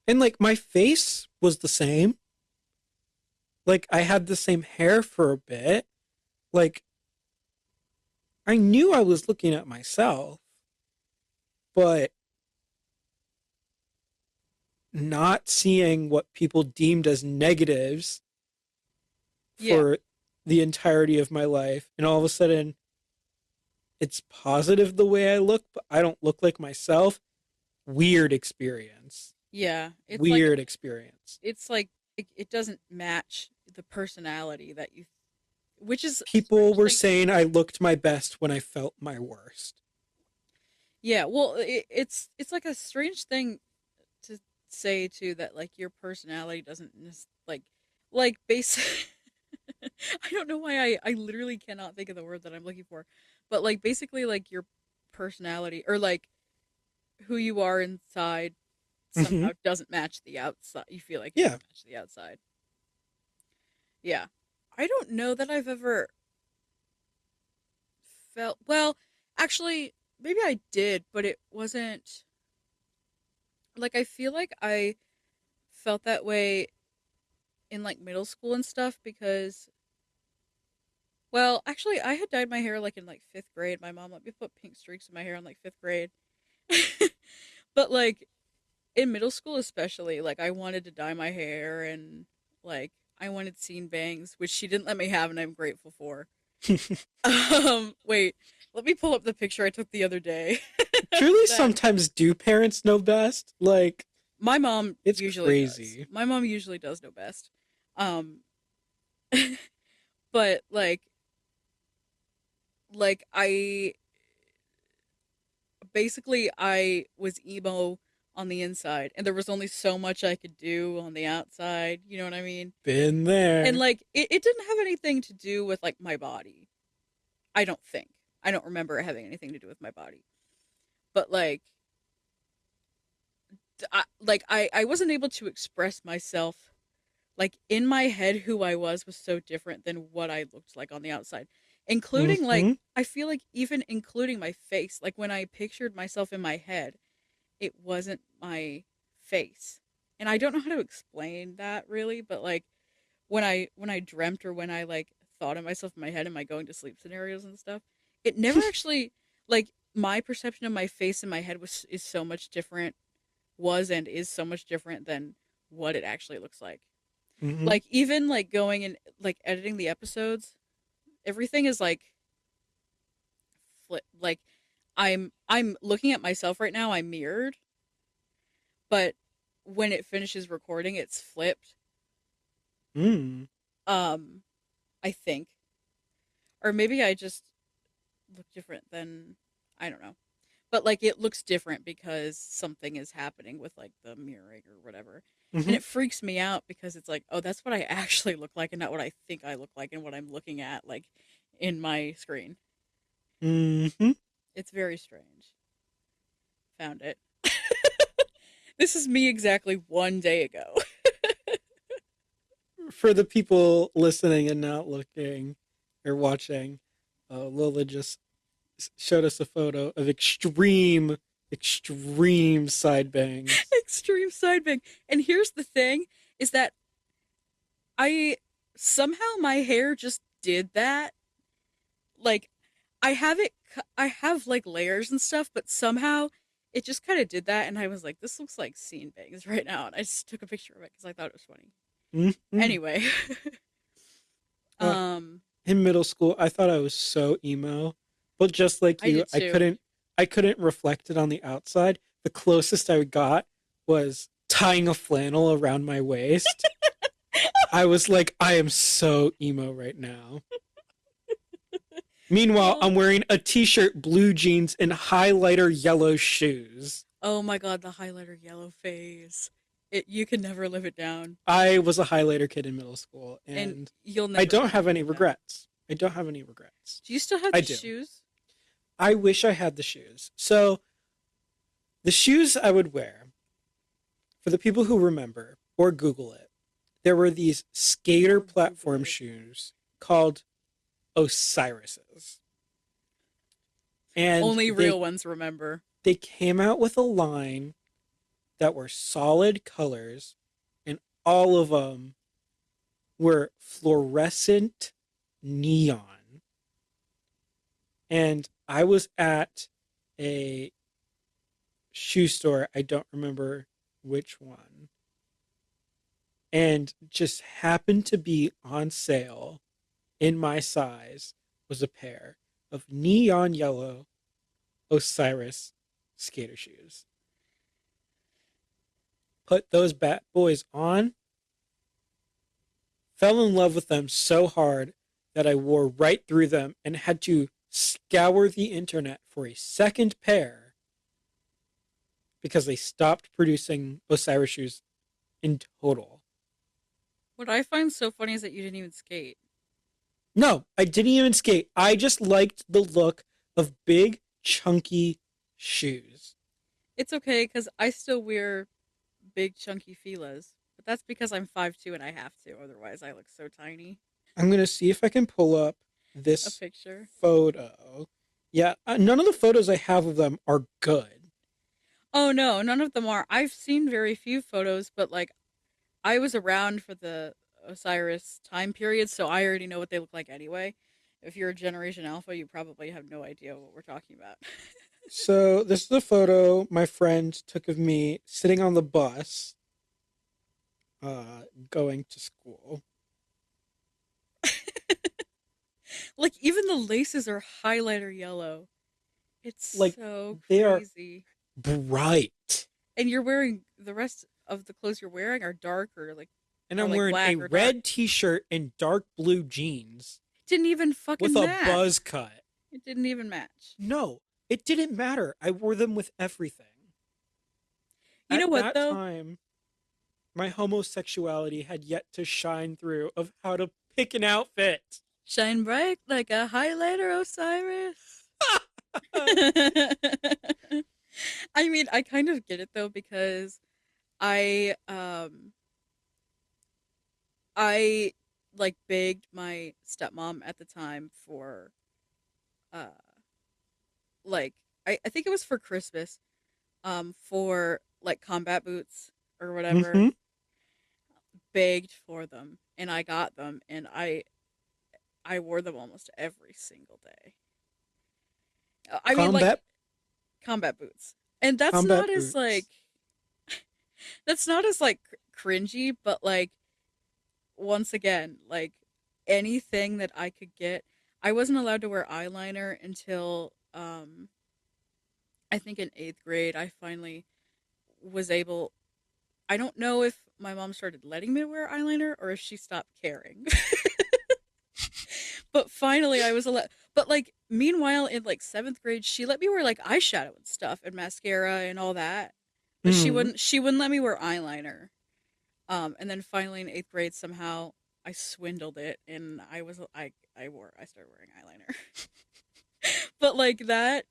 And like my face was the same. Like I had the same hair for a bit. Like I knew I was looking at myself, but not seeing what people deemed as negatives
Yeah.
for the entirety of my life. And all of a sudden, it's positive the way I look, but I don't look like myself. Weird experience.
Yeah.
Weird experience.
It's like it doesn't match the personality that you which is a
People
strange
were
thing.
saying I looked my best when I felt my worst.
Yeah, well, it's like a strange thing to say too that like your personality doesn't like base I don't know why I literally cannot think of the word that I'm looking for. But like basically like your personality or like who you are inside
Mm-hmm.
somehow doesn't match the outside. You feel like it
Yeah.
doesn't match the outside. Yeah. I don't know that I've ever felt well, actually maybe I did, but it wasn't like I feel like I felt that way in like middle school and stuff because well, actually I had dyed my hair like in like 5th grade. My mom let me put pink streaks in my hair in like 5th grade. But like in middle school especially, like I wanted to dye my hair and like I wanted scene bangs, which she didn't let me have and I'm grateful for. Wait, let me pull up the picture I took the other day.
Truly,
That
sometimes do parents know best? Like,
my mom
it's
usually does.
crazy.
My mom usually does know best. Um but like I basically I was emo on the inside and there was only so much I could do on the outside, you know what I mean?
Been
And
there.
like it didn't have anything to do with like my body. I don't think. I don't remember it having anything to do with my body. But like I wasn't able to express myself like in my head who I was so different than what I looked like on the outside. Including like
Mm-hmm.
I feel like even including my face, like when I pictured myself in my head, it wasn't my face. And I don't know how to explain that really, but like when I dreamt or when I like thought of myself in my head in my going to sleep scenarios and stuff, it never actually like my perception of my face in my head was is so much different was and is so much different than what it actually looks like.
Mm-hmm.
Like even like going and like editing the episodes, everything is like flip like I'm looking at myself right now, I'm mirrored, but when it finishes recording it's flipped.
Mm.
Um I think. Or maybe I just look different than I don't know. But like it looks different because something is happening with like the mirroring or whatever. And
Mm-hmm.
it freaks me out because it's like, oh, that's what I actually look like and not what I think I look like and what I'm looking at like in my screen.
Mm-hmm.
It's very strange. Found it. This is me exactly 1 day ago.
for the people listening and not looking or watching, Lola just showed us a photo of extreme side bangs.
Extreme side bang. And here's the thing is that I somehow my hair just did that. Like I have it I have like layers and stuff, but somehow it just kind of did that and I was like this looks like scene bangs right now and I just took a picture of it cuz I thought it was funny.
Mm-hmm.
Anyway,
Uh,
um
in middle school, I thought I was so emo, but just like
I
you,
did too.
I couldn't reflect it on the outside. The closest I got was tying a flannel around my waist. I was like, I am so emo right now. Meanwhile,
Oh.
I'm wearing a t-shirt, blue jeans, and highlighter yellow shoes.
Oh my god, the highlighter yellow phase. You can never live it down.
I was a highlighter kid in middle school,
And
and
you'll
I
never
don't have
live
any
it down.
regrets. I don't have any regrets.
Do you still have
I
the
do.
shoes?
I wish I had the shoes. So, the shoes I would wear, for the people who remember or Google it, there were these skater
Or Google
platform
it.
shoes called Osiris's. And
Only real ones remember.
they came out with a line that were solid colors, and all of them were fluorescent neon. And I was at a shoe store, I don't remember which one, and just happened to be on sale in my size was a pair of neon yellow Osiris skater shoes. Put those bad boys on, fell in love with them so hard that I wore right through them and had to scour the internet for a second pair because they stopped producing Osiris shoes in total.
What I find so funny is that you didn't even skate.
No, I didn't even skate. I just liked the look of big, chunky shoes.
It's okay because I still wear big chunky filas, but that's because I'm 5'2" and I have to. Otherwise, I look so tiny.
I'm going to see if I can pull up
A
this
picture.
photo. Yeah, none of the photos I have of them are good.
Oh no, none of them are. I've seen very few photos, but like I was around for the Osiris time period, so I already know what they look like anyway. If you're a Generation Alpha, you probably have no idea what we're talking about.
So, this is a photo my friend took of me sitting on the bus going to school.
Like even the laces are highlighter yellow. It's
Like,
so
they are
crazy.
bright.
And you're wearing the rest of the clothes you're wearing are dark
And
or
I'm
like
wearing a
black or dark.
red t shirt and dark blue jeans
It didn't even
with
fucking
a
match.
buzz cut.
It didn't even match.
No, it didn't matter. I wore them with everything.
You know
At
what
that
though?
time, my homosexuality had yet to shine through of how to pick an outfit.
Shine bright like a highlighter, Osiris. I mean, I kind of get it though because I um I like begged my stepmom at the time for uh like I think it was for Christmas for like combat boots or whatever.
Mm-hmm.
Begged for them and I got them and I wore them almost every single day. I mean like
Combat
combat boots. And
combat boots.
that's not as like cringy, but like once again, like anything that I could get. I wasn't allowed to wear eyeliner until I think in 8th grade I finally was able. I don't know if my mom started letting me wear eyeliner or if she stopped caring. But finally I was allowed. But like meanwhile in like 7th grade she let me wear like eyeshadow and stuff and mascara and all that. But
Mm.
she wouldn't let me wear eyeliner. And then finally in 8th grade, somehow I swindled it, and I started wearing eyeliner. But like that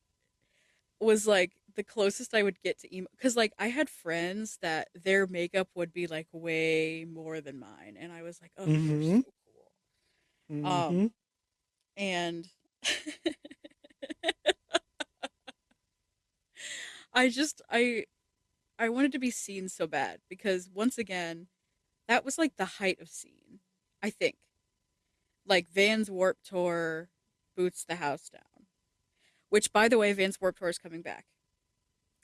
was like the closest I would get to emo, because like I had friends that their makeup would be like way more than mine, and I was like, oh, you're
Mm-hmm.
so cool.
Mm-hmm.
And I just I wanted to be seen so bad because once again, that was like the height of scene. I think like Vans Warp Tour, Boots the House Down. Which, by the way, Vans Warp Tour is coming back.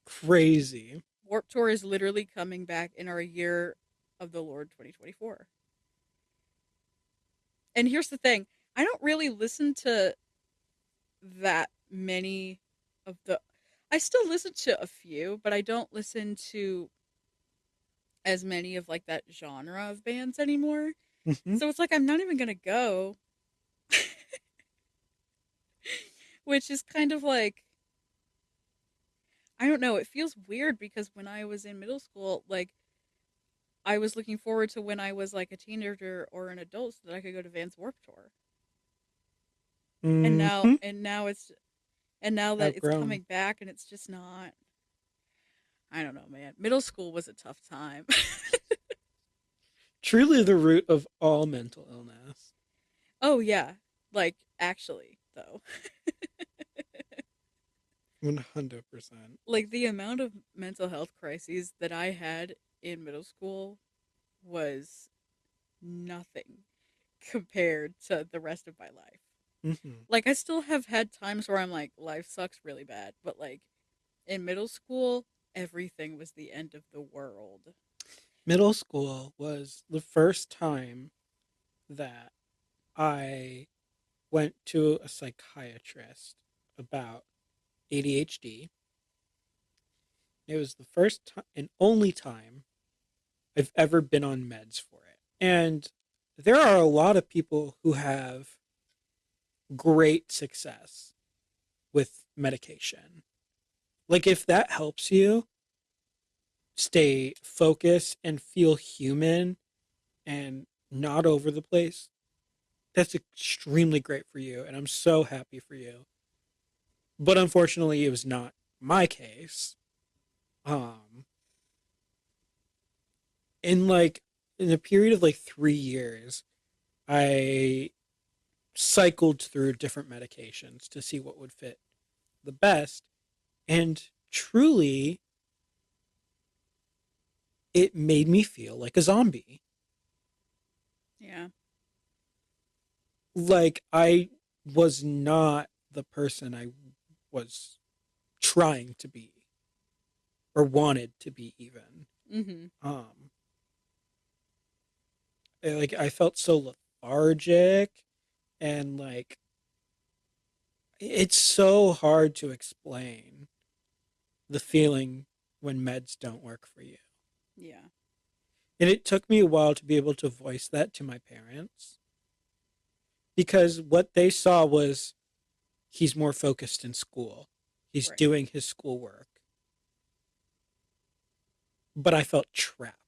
Crazy.
Warp Tour is literally coming back in our year of the Lord 2024. And here's the thing, I don't really listen to that many of the. I still listen to a few, but I don't listen to as many of like that genre of bands anymore.
Mm-hmm.
So it's like I'm not even gonna go, which is kind of like I don't know. It feels weird because when I was in middle school, like I was looking forward to when I was like a teenager or an adult so that I could go to Vans Warp Tour. And now
Mm-hmm.
and now it's and now that it's
Outgrown.
coming back and it's just not. I don't know, man. Middle school was a tough time.
Truly the root of all mental illness.
Oh yeah. Like actually though.
100%.
Like the amount of mental health crises that I had in middle school was nothing compared to the rest of my life.
Mm-hmm.
Like I still have had times where I'm like life sucks really bad, but like in middle school everything was the end of the world.
Middle school was the first time that I went to a psychiatrist about ADHD. It was the first time and only time I've ever been on meds for it. And there are a lot of people who have great success with medication. Like, if that helps you stay focused and feel human and not over the place, that's extremely great for you. And I'm so happy for you. But unfortunately, it was not my case. Um, in like, in a period of like 3 years, I cycled through different medications to see what would fit the best. And truly, it made me feel like a zombie.
Yeah.
Like I was not the person I was trying to be or wanted to be even.
Mhm.
Um like I felt so lethargic and like it's so hard to explain the feeling when meds don't work for you.
Yeah.
And it took me a while to be able to voice that to my parents because what they saw was he's more focused in school. He's
Right.
doing his schoolwork. But I felt trapped.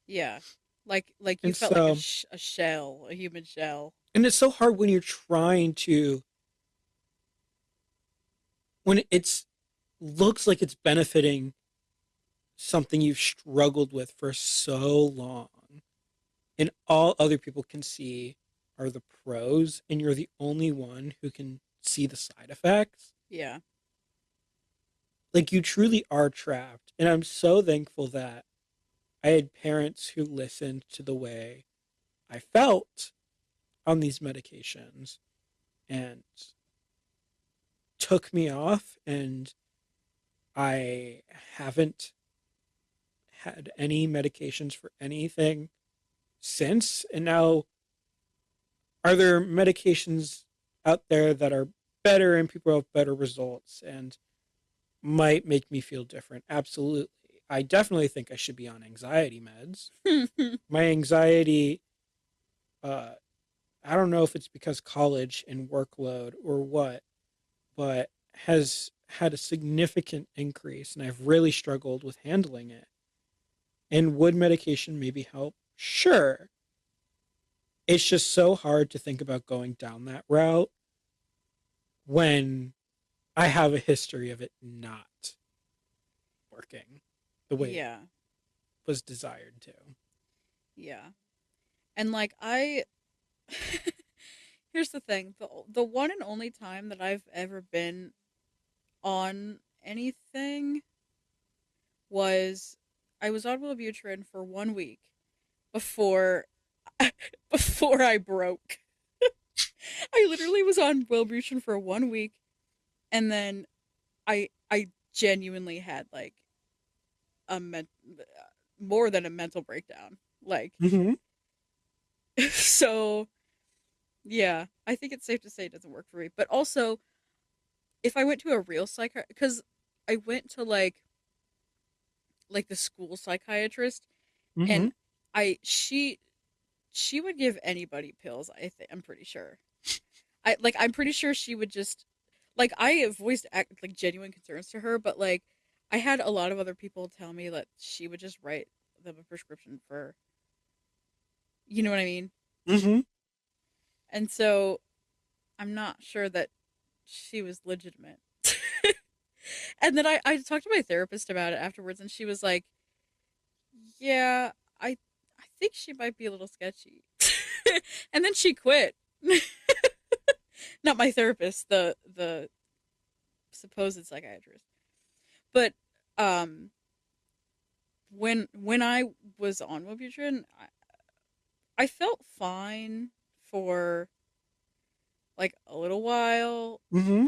Yeah. Like you
And
felt like
so,
a shell, a human shell.
and it's so hard when you're trying to, when it's looks like it's benefiting something you've struggled with for so long, and all other people can see are the pros, and you're the only one who can see the side effects.
Yeah.
Like you truly are trapped. And I'm so thankful that I had parents who listened to the way I felt on these medications and took me off, and I haven't had any medications for anything since. And now, are there medications out there that are better and people have better results and might make me feel different? Absolutely. I definitely think I should be on anxiety meds. My anxiety, uh, I don't know if it's because college and workload or what, but has had a significant increase and I've really struggled with handling it. And would medication maybe help? Sure. It's just so hard to think about going down that route when I have a history of it not. working the way it
Yeah.
was desired to.
Yeah. And like I here's the thing. The one and only time that I've ever been on anything was I was on Wellbutrin for 1 week before before I broke. I literally was on Wellbutrin for 1 week, and then I genuinely had like a more than a mental breakdown. Like
Mm-hmm.
so yeah, I think it's safe to say it doesn't work for me. But also, if I went to a real psychiatrist, because I went to like the school psychiatrist,
Mm-hmm.
and I she would give anybody pills. I'm pretty sure. I'm pretty sure she would just like I have voiced like genuine concerns to her, but like I had a lot of other people tell me that she would just write them a prescription for, you know what I mean?
Mm-hmm.
And so I'm not sure that she was legitimate. And then I talked to my therapist about it afterwards, and she was like, "Yeah, I think she might be a little sketchy." And then she quit. Not my therapist, the supposed psychiatrist. But um, when I was on Wellbutrin, I felt fine for like a little while,
Mm-hmm.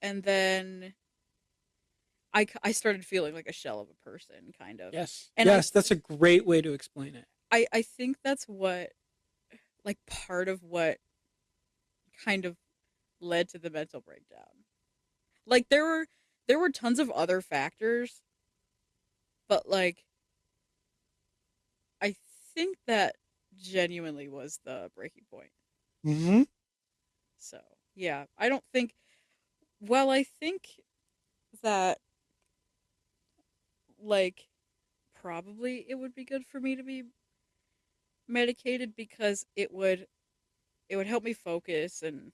and then I started feeling like a shell of a person, kind of.
Yes.
And
Yes, that's a great way to explain it.
I think that's what like part of what kind of led to the mental breakdown. Like there were tons of other factors, but like I think that genuinely was the breaking point.
Mm-hmm.
So, yeah, I don't think well, I think that like probably it would be good for me to be medicated because it would help me focus and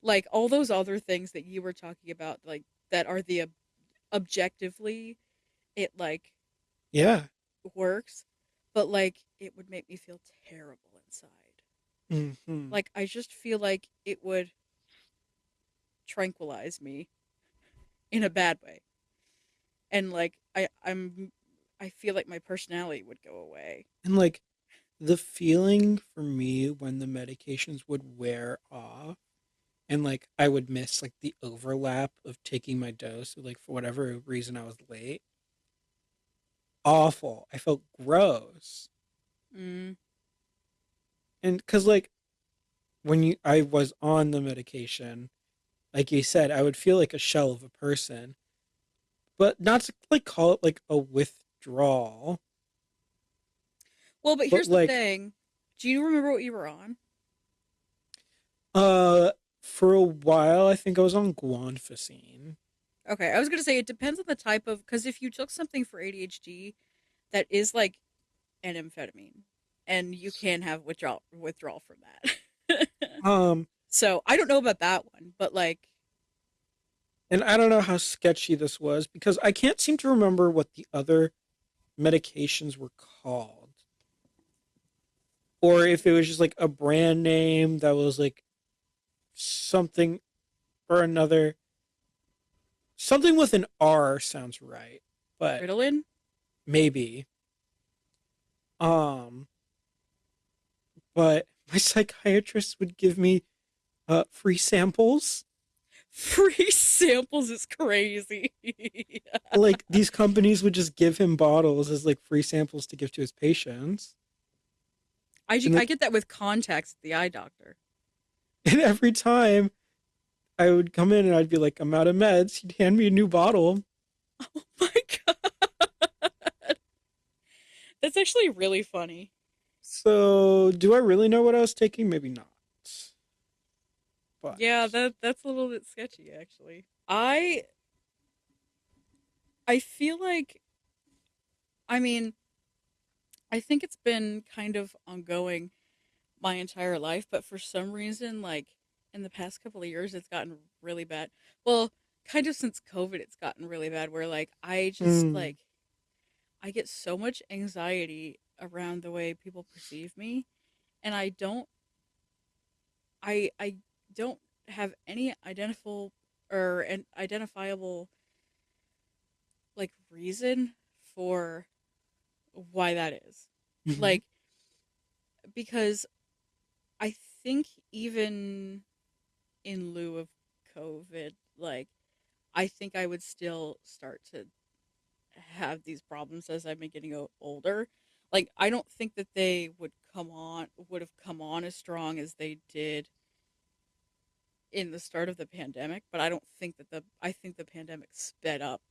like all those other things that you were talking about like that are the objectively it like
Yeah.
works, but like it would make me feel terrible inside.
Mm-hmm.
Like I just feel like it would tranquilize me in a bad way. And like I feel like my personality would go away.
And like the feeling for me when the medications would wear off and like I would miss like the overlap of taking my dose, like for whatever reason I was late. Awful. I felt gross.
Mm.
And cuz like when you I was on the medication, like you said, I would feel like a shell of a person, but not to like call it like a withdrawal,
Well, but
but
here's the
like
thing. Do you remember what you were on?
uh for a while I think I was on guanfacine.
Okay, I was gonna say it depends on the type of because if you took something for ADHD that is like an amphetamine, and you can have withdrawal from that.
Um
So I don't know about that one, but like
and I don't know how sketchy this was because I can't seem to remember what the other medications were called. Or if it was just like a brand name that was like something or another. Something with an R sounds right, but
Ritalin,
maybe. Um, but my psychiatrist would give me free samples.
free samples is crazy.
Like these companies would just give him bottles as like free samples to give to his patients. And
I
like
get that with contacts at the eye doctor.
and every time I would come in and I'd be like, I'm out of meds, he'd hand me a new bottle.
Oh my god, that's actually really funny.
So do I really know what I was taking? Maybe not. But
Yeah, that's a little bit sketchy actually. I feel like I mean I think it's been kind of ongoing my entire life, but for some reason, like in the past couple of years, it's gotten really bad. Well, kind of since COVID, it's gotten really bad where like
Mm.
I get so much anxiety around the way people perceive me, and I don't have any an identifiable like reason for why that is.
Mhm.
Like because I think even in lieu of COVID, like I think I would still start to have these problems as I've been getting older. Like I don't think that they would have come on as strong as they did in the start of the pandemic, but I don't think that the I think the pandemic sped up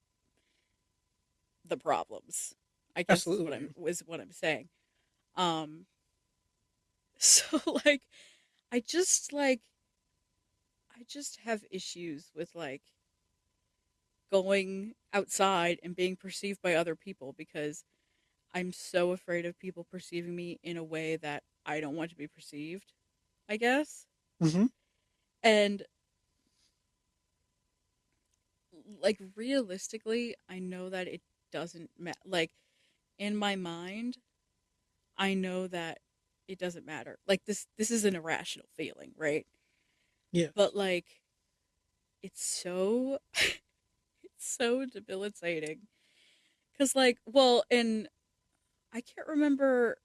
the problems. I guess
Absolutely.
is what I'm saying. Um so like I just like I just have issues with like going outside and being perceived by other people because I'm so afraid of people perceiving me in a way that I don't want to be perceived, I guess.
Mhm.
And like realistically, I know that it doesn't matter. Like in my mind, I know that it doesn't matter. Like this is an irrational feeling, right? But
Yes.
like it's so it's so debilitating cuz like well, and I can't remember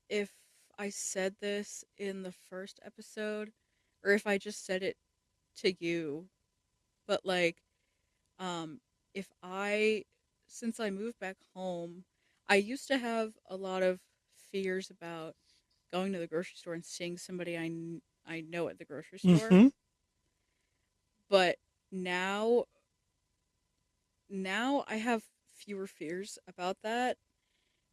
if I said this in the first episode or if I just said it to you, but like um if I since I moved back home, I used to have a lot of fears about going to the grocery store and seeing somebody I know at the grocery store,
Mhm.
but now now I have fewer fears about that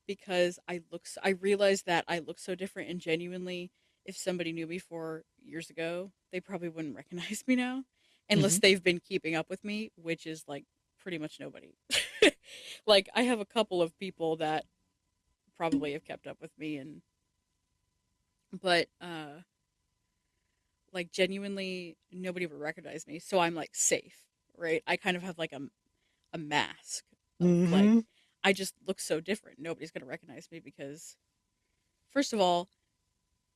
because I realize that I look so different and genuinely if somebody knew me 4 years ago, they probably wouldn't recognize me now unless
Mhm.
they've been keeping up with me, which is like pretty much nobody. Like I have a couple of people that probably have kept up with me and but like genuinely nobody would recognize me, so I'm like safe, right? I kind of have like a mask of like
Mhm.
I just look so different. Nobody's going to recognize me because first of all,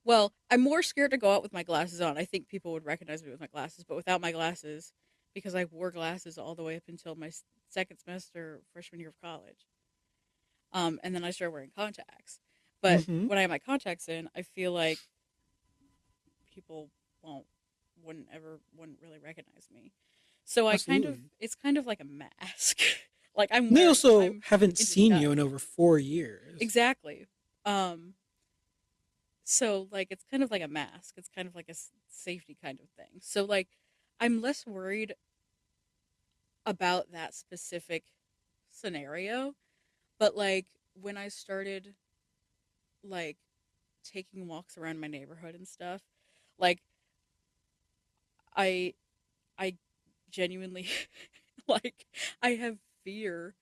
well, I'm more scared to go out with my glasses on. I think people would recognize me with my glasses, but without my glasses, because I wore glasses all the way up until my second semester freshman year of college. And then I started wearing contacts. But
Mhm.
when I have my contacts in, I feel like people won't wouldn't really recognize me. So I kind of
Absolutely.
it's kind of like a mask. Like
They also
I'm
haven't
in
seen you in
disguise.
over 4 years.
Exactly. Um so like it's kind of like a mask. It's kind of like a safety kind of thing. So like I'm less worried about that specific scenario, but like when I started like taking walks around my neighborhood and stuff, like I I genuinely like I have fear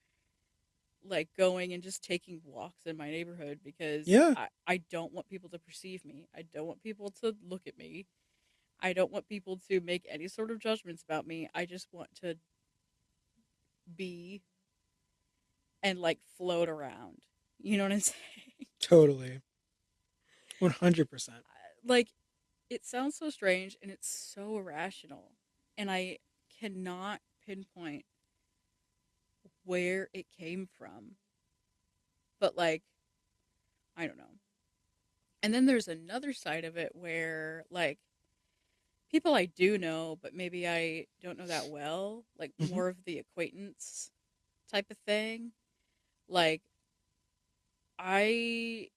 like going and just taking walks in my neighborhood because
Yeah,
I don't want people to perceive me. I don't want people to look at me. I don't want people to make any sort of judgments about me. I just want to be and like float around. You know what I'm saying?
totally. 100%.
Like it sounds so strange and it's so irrational. And I cannot pinpoint where it came from. But like I don't know. And then there's another side of it where like people I do know, but maybe I don't know that well, like
Mhm.
more of the acquaintance type of thing. Like I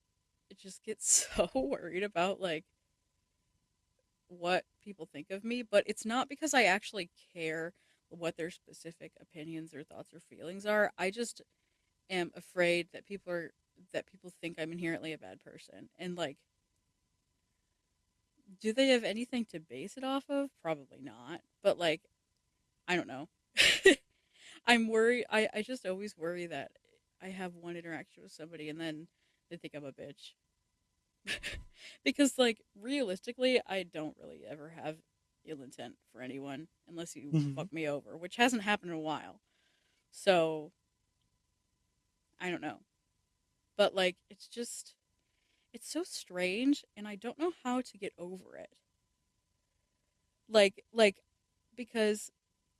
just get so worried about like what people think of me, but it's not because I actually care what their specific opinions or thoughts or feelings are. I just am afraid that people think I'm inherently a bad person. And like do they have anything to base it off of? Probably not. But like I don't know. I'm worried. I just always worry that I have one interaction with somebody and then they think I'm a bitch. Because, like, realistically, I don't really ever have. ill intent for anyone unless you
Hmm.
fuck me over, which hasn't happened in a while. So I don't know. But like it's so strange and I don't know how to get over it. Like because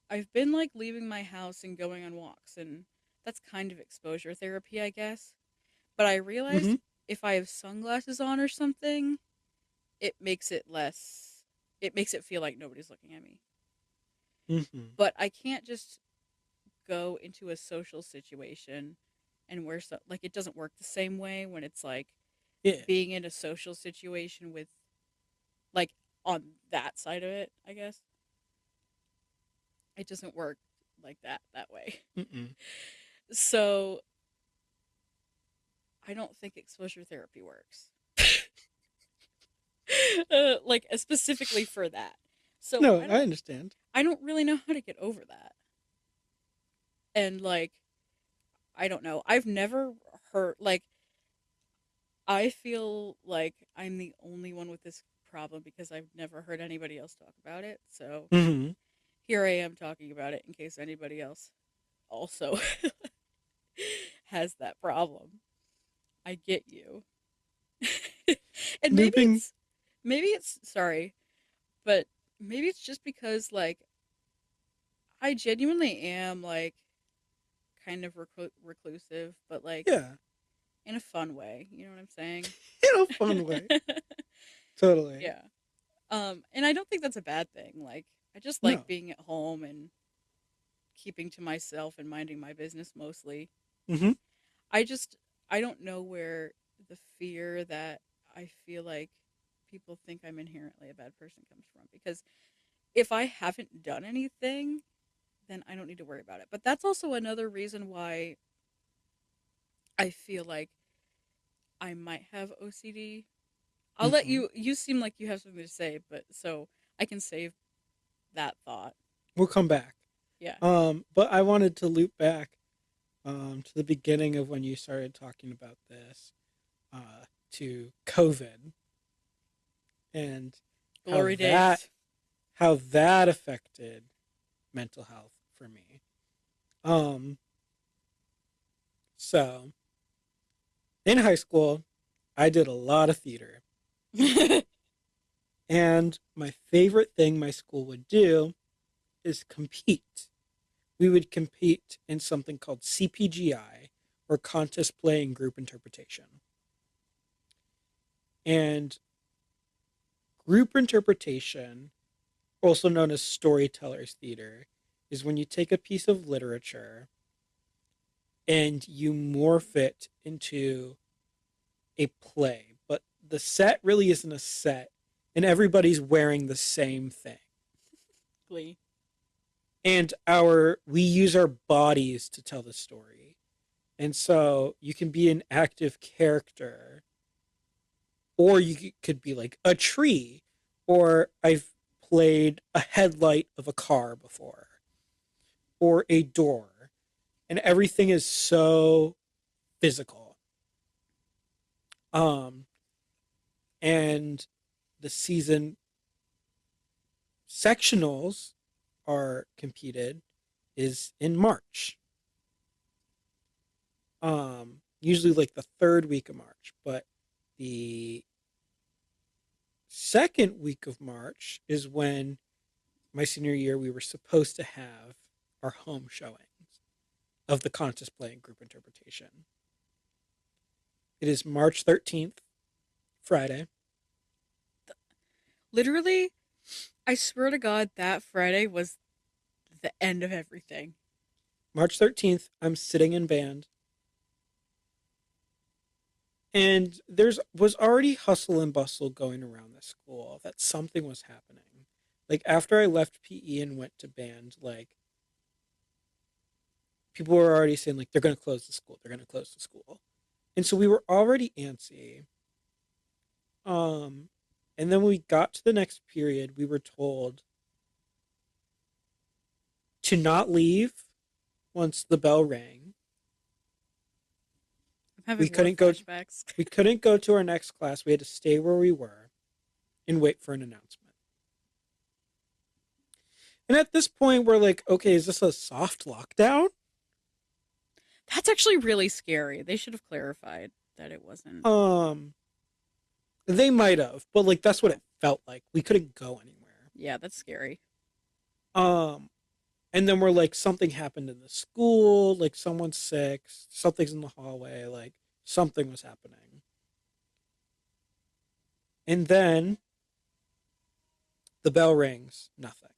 I've been like leaving my house and going on walks and that's kind of exposure therapy, I guess. But I
Hmm.
realized if I have sunglasses on or something, it makes it less it makes it feel like nobody's looking at me.
Hmm.
But I can't just go into a social situation and wear so like it doesn't work the same way when it's like
Yeah.
being in a social situation with like on that side of it, I guess. It doesn't work like that way.
Mm-mm.
So I don't think exposure therapy works. Like specifically for that. So
No, I understand.
I don't really know how to get over that. And like I don't know. I've never heard like I feel like I'm the only one with this problem because I've never heard anybody else talk about it. So
Hmm.
here I am talking about it in case anybody else also has that problem. I get you. And
Looping.
maybe it's sorry, but maybe it's just because like I genuinely am like kind of reclusive, but like
Yeah.
in a fun way. You know what I'm saying?
In a fun way. Totally.
Yeah. And I don't think that's a bad thing. Like I just like
No.
being at home and keeping to myself and minding my business mostly.
Hmm.
I just I don't know where the fear that I feel like people think I'm inherently a bad person comes from because if I haven't done anything, then I don't need to worry about it. But that's also another reason why I feel like I might have OCD. I'll let
Hmm.
you seem like you have something to say, but so I can save that thought.
We'll come back.
Yeah.
But I wanted to loop back to the beginning of when you started talking about this, to COVID and how
Glory
that
days.
how that affected mental health for me. Um, so in high school, I did a lot of theater, and my favorite thing my school would do is compete. We would compete in something called CPGI, or contest play and group interpretation. And group interpretation, also known as storytellers theater, is when you take a piece of literature and you morph it into a play, but the set really isn't a set, and everybody's wearing the same thing.
Glee.
And we use our bodies to tell the story. And so you can be an active character, or you could be like a tree, or I've played a headlight of a car before, or a door, and everything is so physical. Um, and the season sectionals are competed is in March. Usually like the third week of March, but the second week of March is when my senior year we were supposed to have our home showings of the contest playing group interpretation. It is March 13th, Friday.
Literally, I swear to God, that Friday was the end of everything.
March 13th, I'm sitting in band, and there's was already hustle and bustle going around the school that something was happening. Like after I left PE and went to band, like people were already saying like they're going to close the school, they're going to close the school. And so we were already antsy. Um and then when we got to the next period, we were told to not leave once the bell rang.
I'm
We
having war
couldn't go
flashbacks.
we couldn't go to our next class. We had to stay where we were and wait for an announcement. And at this point, we're like, okay, is this a soft lockdown?
That's actually really scary. They should have clarified that it wasn't.
Um, they might have, but like that's what
Oh,
it felt like. We couldn't go anywhere.
yeah, that's scary.
Um, and then we're like, something happened in the school, like someone's sick, something's in the hallway, like something was happening. And then the bell rings, nothing.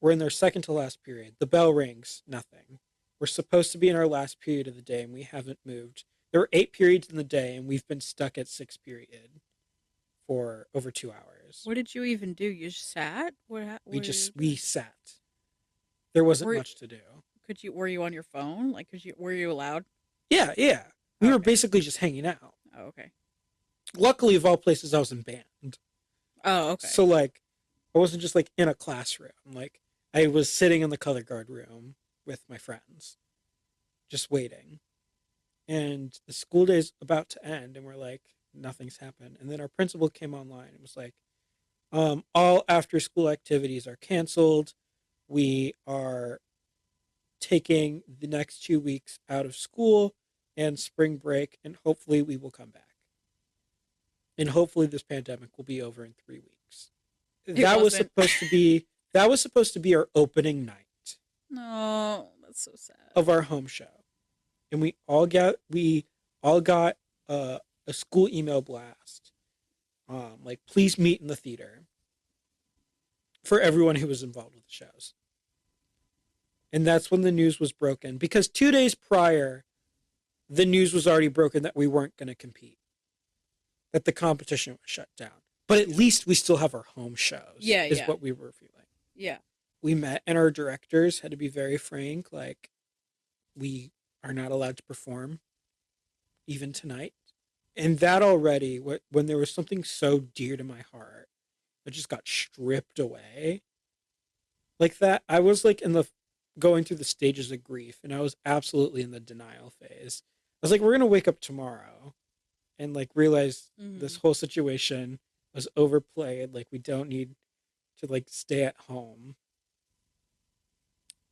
We're in their second to last period. The bell rings, nothing. We're supposed to be in our last period of the day and we haven't moved. There were 8 periods in the day and we've been stuck at sixth period for over 2 hours.
What did you even do? You just sat? What are you
We
doing?
sat. There wasn't
Were
much to do.
were you on your phone? Like could you were you allowed?
Yeah, yeah. We were
Okay.
basically just hanging out.
Oh, okay.
Luckily, of all places, I was in band.
Oh, okay.
So like I wasn't just like in a classroom. Like I was sitting in the color guard room with my friends, just waiting. And the school day's about to end and we're like, nothing's happened. And then our principal came online and was like, all after school activities are canceled. We are taking the next 2 weeks out of school and spring break, and hopefully we will come back. And hopefully this pandemic will be over in 3 weeks.
It
That was
wasn't.
supposed to be that was supposed to be our opening night
No, that's so sad.
of our home show. And we all got uh, a school email blast, like please meet in the theater for everyone who was involved with the shows. And that's when the news was broken because 2 days prior, the news was already broken that we weren't going to compete, that the competition was shut down. But at least we still have our home shows,
Yeah,
is
yeah,
what we were feeling.
yeah.
We met, and our directors had to be very frank, like, we are not allowed to perform even tonight. And that already, when there was something so dear to my heart that just got stripped away like that, I was like in the going through the stages of grief, and I was absolutely in the denial phase. I was like, we're gonna wake up tomorrow and like realize this
Hmm.
whole situation was overplayed. Like we don't need to like stay at home.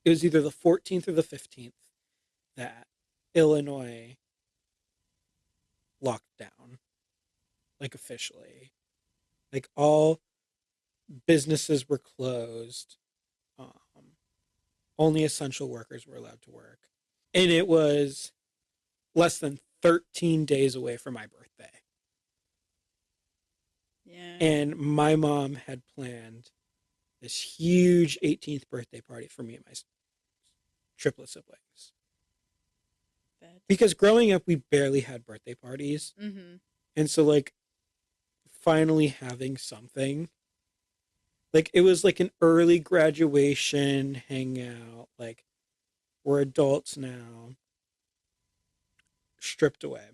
It was either the 14th or the 15th that Illinois locked down, like officially. Like all businesses were closed. Um, only essential workers were allowed to work. And it was less than 13 days away from my birthday.
Yeah.
And my mom had planned this huge 18th birthday party for me and my triplet siblings.
That's
Because growing up, we barely had birthday parties.
mhm.
And so, like, finally having something, like, it was like an early graduation hangout. Like, we're adults now, stripped away.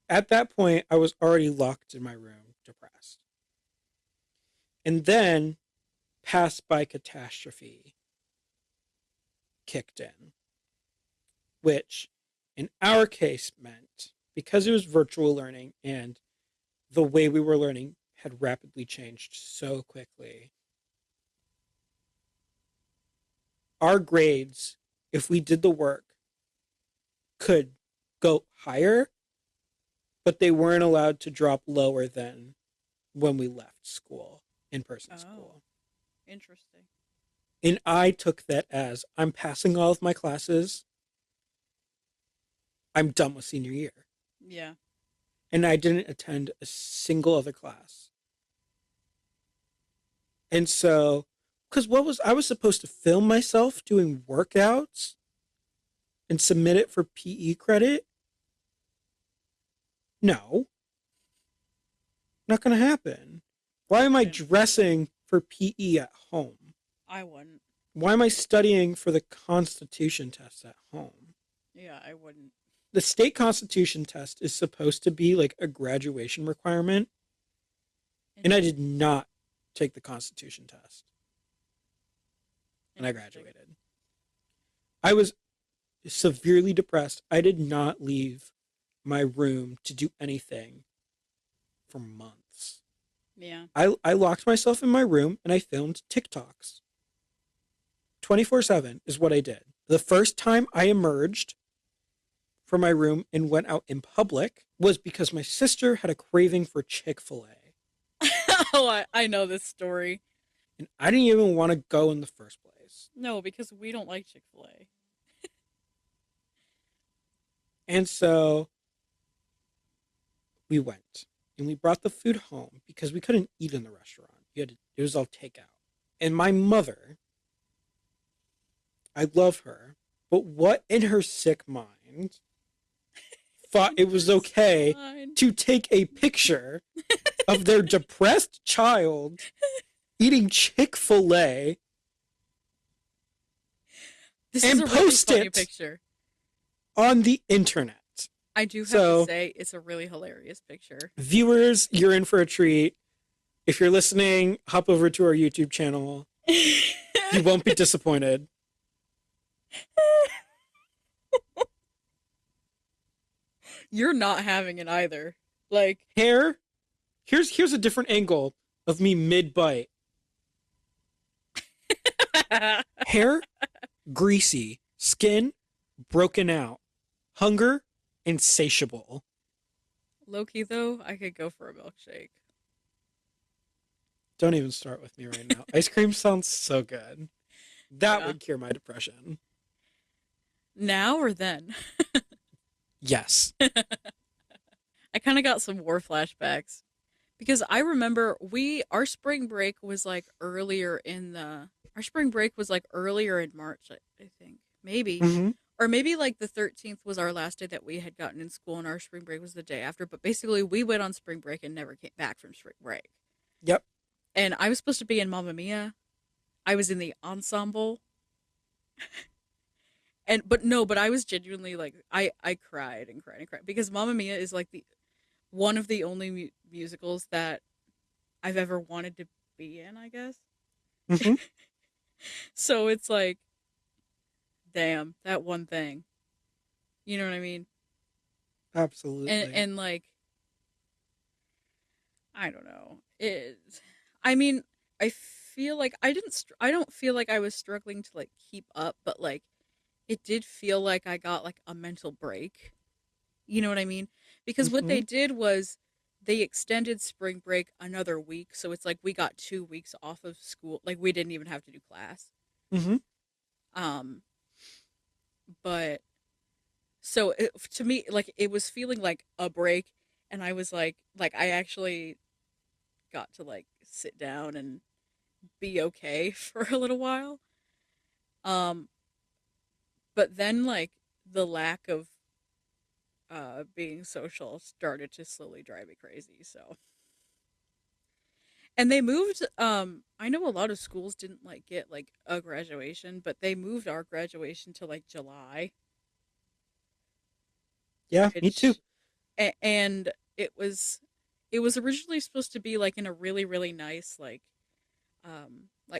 At that point, I was already locked in my room, depressed. And then, passed by catastrophe kicked in, which in our case meant because it was virtual learning and the way we were learning had rapidly changed so quickly, our grades, if we did the work, could go higher, but they weren't allowed to drop lower than when we left school, in person
Oh,
school.
interesting.
And I took that as I'm passing all of my classes, I'm done with senior year.
Yeah.
And I didn't attend a single other class. And so, because I was supposed to film myself doing workouts and submit it for PE credit? No, not going to happen. Why
I
am I
wouldn't either.
dressing for PE at home?
I wouldn't.
Why am I studying for the Constitution test at home?
Yeah, I wouldn't.
The state Constitution test is supposed to be like a graduation requirement, and I did
Interesting.
not take the Constitution test, and I
Interesting.
graduated. I was severely depressed. I did not leave my room to do anything for months.
Yeah.
I locked myself in my room and I filmed TikToks. 24/7 is what I did. The first time I emerged from my room and went out in public was because my sister had a craving for Chick-fil-A.
Oh, I know this story.
And I didn't even want to go in the first place.
No, because we don't like Chick-fil-A.
And so we went and we brought the food home because we couldn't eat in the restaurant. It was all takeout. And my mother, I love her, but what in her sick mind thought it was okay
Fine.
to take a picture of their depressed child eating Chick-fil-A
This is
and
a really
post
funny
it
picture.
on the internet.
I do have to
So,
say, it's a really hilarious picture.
viewers, you're in for a treat. If you're listening, hop over to our YouTube channel. You won't be disappointed.
You're not having it either. Like,
Hair, here's a different angle of me mid bite. Hair, greasy. Skin, broken out. Hunger, insatiable.
low-key though, I could go for a milkshake.
Don't even start with me right now. Ice cream sounds so good. That
Yeah.
would cure my depression.
Now or then?
Yes.
I kind of got some war flashbacks because I remember our spring break was like earlier in the our spring break was like earlier in March, I think. Maybe.
Mm-hmm.
Or maybe like the 13th was our last day that we had gotten in school and our spring break was the day after, but basically we went on spring break and never came back from spring break.
Yep.
And I was supposed to be in Mamma Mia. I was in the ensemble. And but I was genuinely like I cried and cried and cried because Mamma Mia is like the one of the only musicals that I've ever wanted to be in, I guess.
Mm-hmm.
So it's like, damn, that one thing. You know what I mean?
Absolutely.
And like, I don't know. I mean, I feel like I don't feel like I was struggling to like keep up, but like it did feel like I got like a mental break. You know what I mean? Because what
Mm-hmm.
they did was they extended spring break another week, so it's like we got 2 weeks off of school. Like we didn't even have to do class.
Mm-hmm.
Um, but so to me, like it was feeling like a break, and I was like I actually got to like sit down and be okay for a little while. Um, but then like the lack of being social started to slowly drive me crazy. So and they moved I know a lot of schools didn't like get like a graduation, but they moved our graduation to like July,
Yeah, me too.
which and it was originally supposed to be like in a really nice like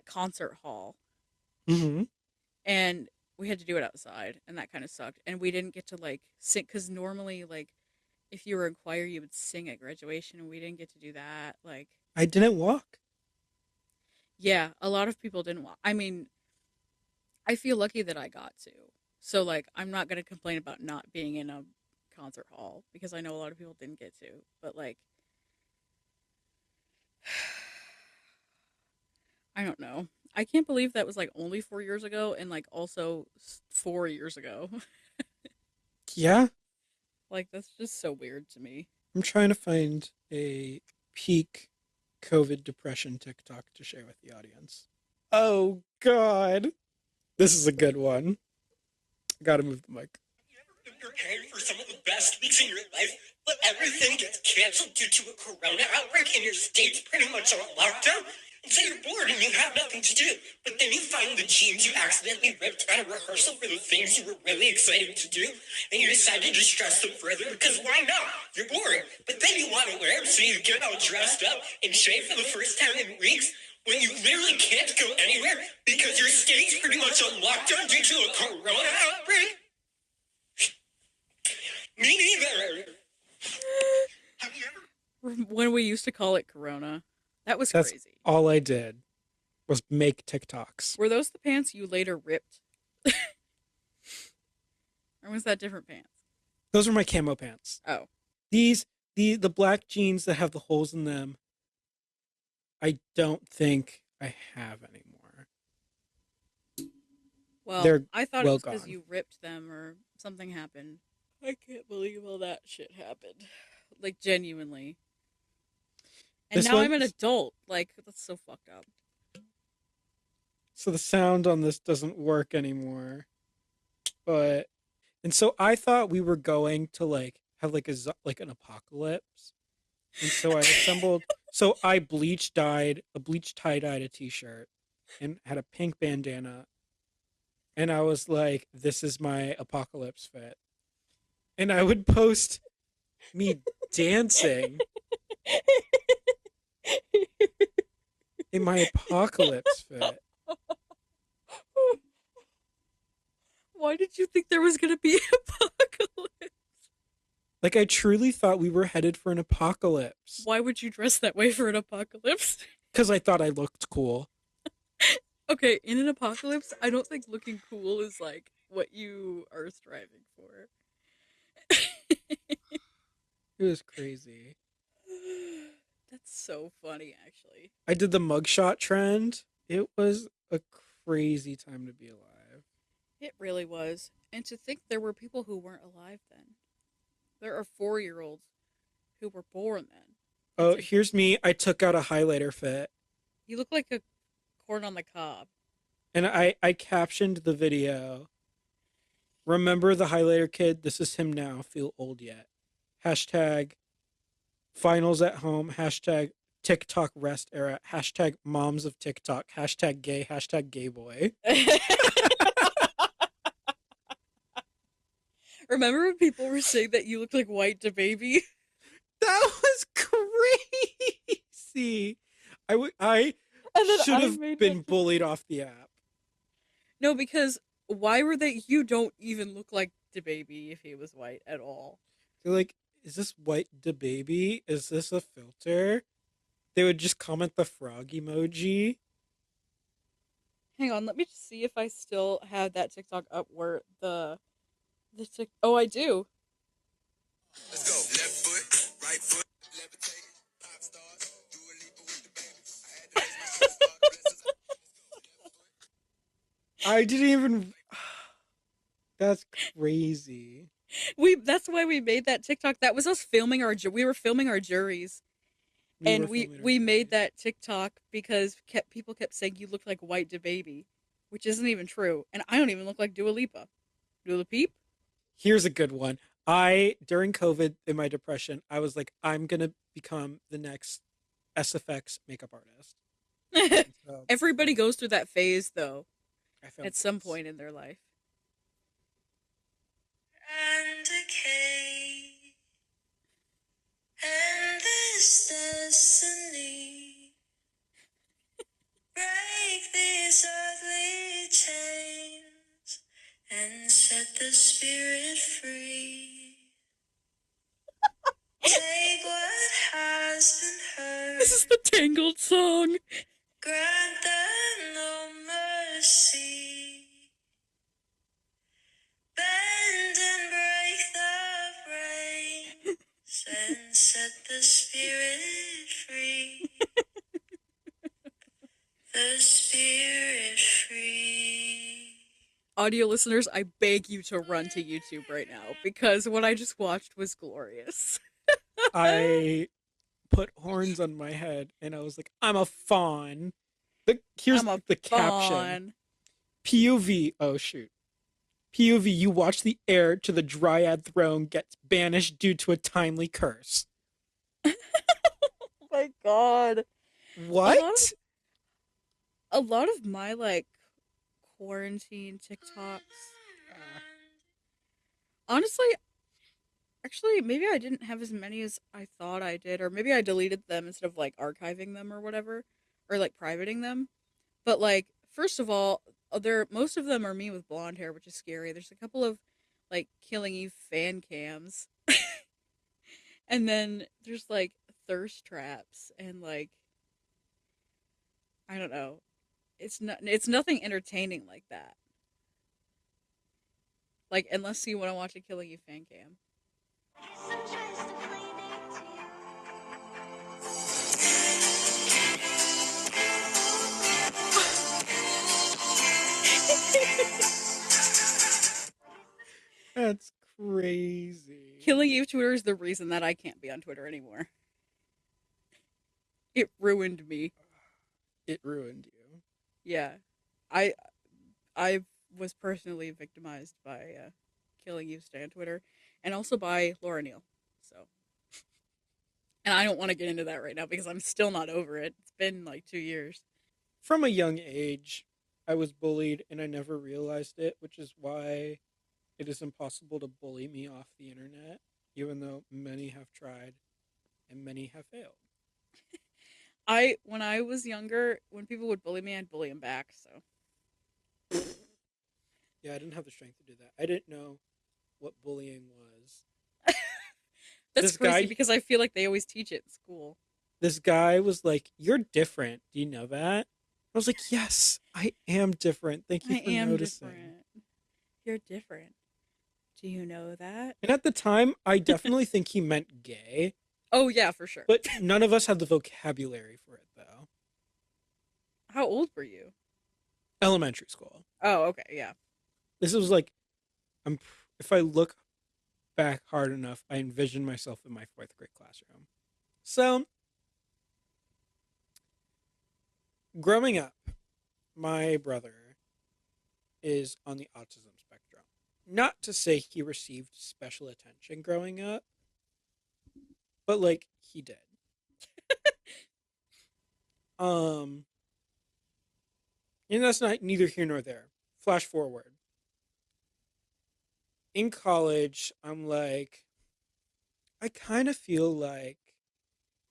concert hall,
Mm-hmm.
and we had to do it outside, and that kind of sucked, and we didn't get to like sing cuz normally like if you were in choir you would sing at graduation, and we didn't get to do that. Like,
I didn't walk.
yeah, a lot of people didn't want. I mean, I feel lucky that I got to. So like I'm not going to complain about not being in a concert hall because I know a lot of people didn't get to. But like I don't know. I can't believe that was like only 4 years ago and like also 4 years ago.
Yeah,
Like that's just so weird to me.
I'm trying to find a peak COVID depression TikTok to share with the audience. Oh God, this is a good one. I gotta move the mic.
You're prepared for some of the best weeks in your life, but everything gets canceled due to a corona outbreak and your state's pretty much on lockdown. And so you're bored and you have nothing to do. But then you find the jeans you accidentally ripped at a rehearsal for the things you were really excited to do, and you decide to just dress them further because why not? You're bored. But then you want to wear them, so you get all dressed up and shave for the first time in weeks when you literally can't go anywhere because your state's pretty much on lockdown due to a corona outbreak. Me neither. When we used to call it Corona, that was
That's
crazy.
all I did was make TikToks.
Were those the pants you later ripped? Or was that different pants?
Those were my camo pants.
Oh.
These the black jeans that have the holes in them, I don't think I have anymore.
Well,
They're
I thought it
well
was because
gone.
you ripped them or something happened. I can't believe all that shit happened. Like, genuinely. And
This
now I'm an
one's
adult. Like, that's so fucked up.
so the sound on this doesn't work anymore. But and so I thought we were going to like have like like an apocalypse. And so I assembled so I bleach tie dyed a t-shirt and had a pink bandana, and I was like, this is my apocalypse fit. And I would post me dancing in my apocalypse fit.
Why did you think there was going to be an apocalypse?
Like I truly thought we were headed for an apocalypse
Why would you dress that way for an apocalypse?
because I thought I looked cool.
Okay, in an apocalypse, I don't think looking cool is like what you are striving for.
It was crazy.
That's so funny, actually.
I did the mugshot trend. It was a crazy time to be alive.
It really was. And to think there were people who weren't alive then. There are 4-year-olds who were born then. And
Oh,
to
here's me. I took out a highlighter fit,
you look like a corn on the cob.
and I captioned the video. Remember the highlighter kid? This is him now. Feel old yet? Hashtag finals at home. Hashtag TikTok rest era. Hashtag moms of TikTok. Hashtag gay. Hashtag gay boy.
Remember when people were saying that you look like white to baby?
That was crazy. I
And then
should
I
have
made that.
been bullied off the app.
No, because why were they? You don't even look like the baby if he was white at all.
They're like, is this white the baby? Is this a filter? They would just comment the frog emoji.
Hang on, let me just see if I still have that TikTok up where oh, I do.
Let's go. Left foot, right foot, levitate, pop stars, do a leap with the baby. I had to lace my shoes, all the blessings.
I didn't even. That's crazy.
We That's why we made that TikTok. That was us filming we were filming our juries,
We
and
were
we
filming our
we made
juries.
that TikTok because people kept saying you look like white da baby, which isn't even true, and I don't even look like Dua Lipa. Dua Lipa?
Here's a good one. I during COVID in my depression, I was like, I'm gonna become the next SFX makeup artist. And so
Everybody goes through that phase though
I found
at some
this.
point in their life.
And decay, and this destiny break these ugly chains and set the spirit free. Take what has been
This is
heard,
the Tangled song.
grant them no mercy. Bend and break the brains and set the spirit free. The spirit free.
Audio listeners, I beg you to run to YouTube right now because what I just watched was glorious.
I put horns on my head and I was like, I'm a fawn. Here's
I'm a
the caption.
fawn.
POV. Oh shoot. POV, you watch the heir to the Dryad throne gets banished due to a timely curse.
Oh my god. A lot of
What?
a lot of my like quarantine TikToks. Honestly, actually, maybe I didn't have as many as I thought I did, or maybe I deleted them instead of like archiving them or whatever, or like privating them. But like, first of all, there most of them are me with blonde hair, which is scary. There's a couple of like Killing Eve fan cams, and then there's like thirst traps and like I don't know. It's nothing entertaining like that. Like unless you want to watch a Killing You fan cam.
That's crazy.
Killing You Twitter is the reason that I can't be on Twitter anymore. It ruined me.
It ruined you.
Yeah, I I was personally victimized by Killing You Stan Twitter, and also by Laura Neal. So, and I don't want to get into that right now because I'm still not over it. It's been like 2 years.
From a young age, I was bullied and I never realized it, which is why it is impossible to bully me off the internet, even though many have tried and many have failed.
When I was younger, when people would bully me, I'd bully them back. So
Yeah, I didn't have the strength to do that. I didn't know what bullying was.
that's
This
crazy
guy
because I feel like they always teach it in school.
this guy was like, "You're different. Do you know that?" I was like, "Yes, I am different. Thank you
I
for
am
noticing."
different. You're different. Do you know that?
And at the time, I definitely think he meant gay,
Oh yeah, for sure.
but none of us had the vocabulary for it though.
How old were you?
Elementary school.
Oh, okay, yeah.
This was like I'm if I look back hard enough, I envision myself in my fourth grade classroom. So, growing up, my brother is on the autism spectrum. Not to say he received special attention growing up, but like he did. Um, and that's not neither here nor there. Flash forward. In college, I'm like, I kind of feel like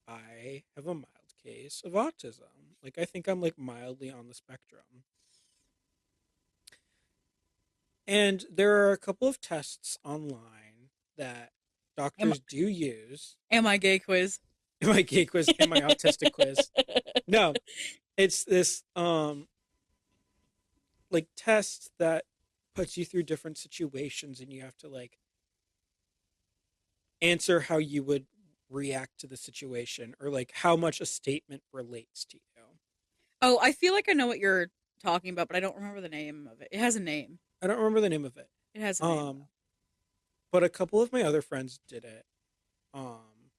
I have a mild case of autism. Like, I think I'm like mildly on the spectrum. And there are a couple of tests online that
Am
doctors do use.
am I gay quiz?
In my gay quiz and my autistic quiz. No, it's this like test that puts you through different situations and you have to like answer how you would react to the situation or like how much a statement relates to you.
Oh, I feel like I know what you're talking about, but I don't remember the name of it. It has a name.
I don't remember the name of it.
It has a name
Um,
though.
but a couple of my other friends did it. Um,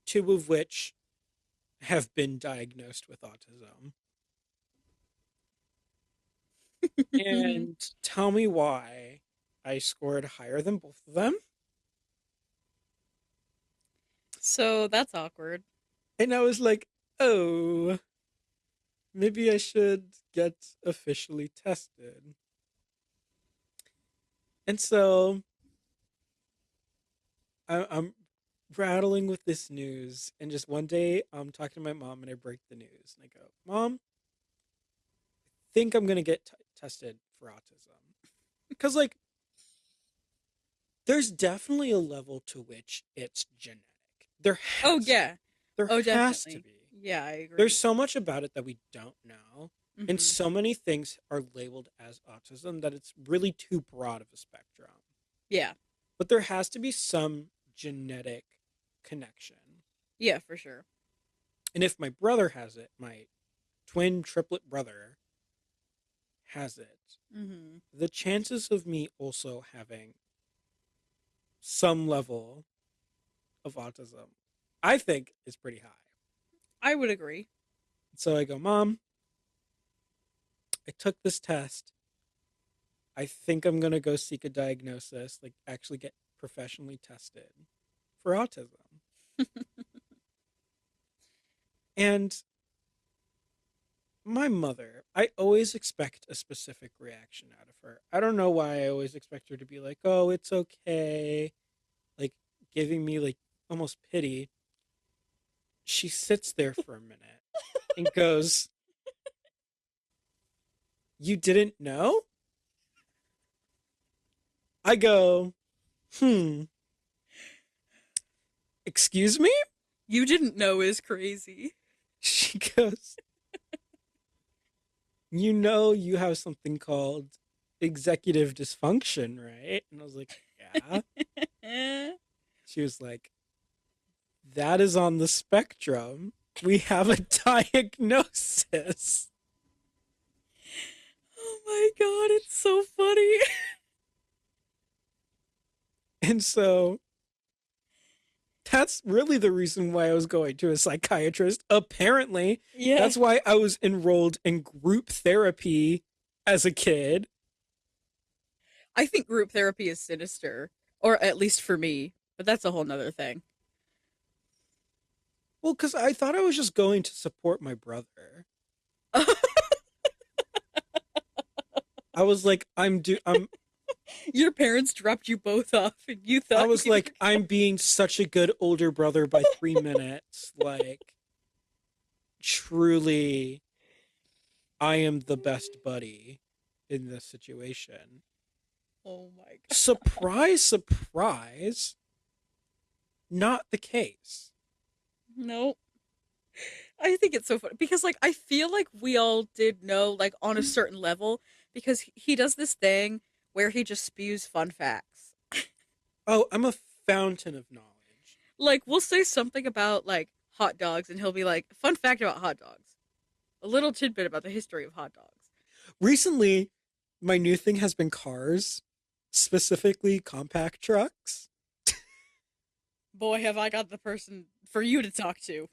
two of which have been diagnosed with autism. And tell me why I scored higher than both of them.
So that's awkward.
And I was like, oh, maybe I should get officially tested. And so I'm rattling with this news. And just one day, I'm talking to my mom and I break the news. And I go, Mom, I think I'm going to get tested for autism. Because, like, there's definitely a level to which it's genetic. There
Oh
has to be.
yeah.
There
Oh
has to
definitely.
be.
Yeah, I
There's
agree.
so much about it that we don't know. And
Mhm.
so many things are labeled as autism that it's really too broad of a spectrum.
Yeah.
But there has to be some genetic connection.
Yeah, for sure.
And if my brother has it, my twin triplet brother has it,
Mhm.
the chances of me also having some level of autism, I think, is pretty high.
I would agree.
So I go, Mom, I took this test. I think I'm going to go seek a diagnosis, like actually get professionally tested for autism. And my mother, I always expect a specific reaction out of her. I don't know why I always expect her to be like, oh, it's okay, like giving me like almost pity. She sits there for a minute and goes, you didn't know? I go, hmm, excuse me?
You didn't know is crazy.
She goes, you have something called executive dysfunction, right? And I was like, yeah.
Eh.
She was like, that is on the spectrum. We have a diagnosis.
Oh my god, it's so funny.
And so that's really the reason why I was going to a psychiatrist. Apparently,
Yeah.
that's why I was enrolled in group therapy as a kid.
I think group therapy is sinister, or at least for me, but that's a whole nother thing.
Well, because I thought I was just going to support my brother. I was like,
Your parents dropped you both off, and you
I
thought
was
you were
like, I'm being such a good older brother by 3 minutes. Like, truly, I am the best buddy in this situation.
Oh my god.
Surprise, surprise, not the case.
No. I think it's so funny because like I feel like we all did know like on a certain level because he does this thing where he just spews fun facts.
Oh, I'm a fountain of knowledge.
Like we'll say something about like hot dogs and he'll be like fun fact about hot dogs. A little tidbit about the history of hot dogs.
Recently, my new thing has been cars, specifically compact trucks.
Boy, have I got the person for you to talk to.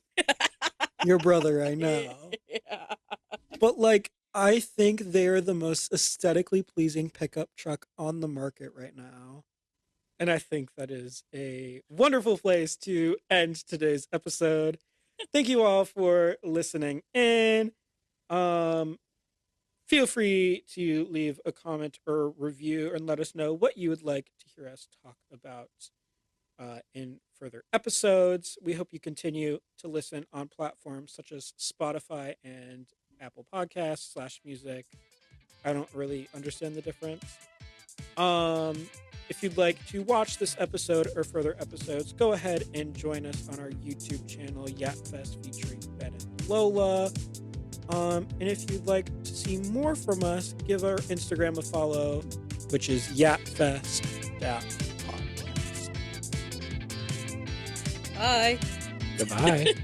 Your brother, I know.
Yeah.
But like, I think they're the most aesthetically pleasing pickup truck on the market right now. And I think that is a wonderful place to end today's episode. Thank you all for listening in. Um, Feel free to leave a comment or review and let us know what you would like to hear us talk about in further episodes. We hope you continue to listen on platforms such as Spotify and Apple Podcasts /music. I don't really understand the difference. If you'd like to watch this episode or further episodes, go ahead and join us on our YouTube channel, Yapfest, featuring Ben and Lola. And if you'd like to see more from us, give our Instagram a follow, which is yapfest.podcast.
Bye.
Goodbye.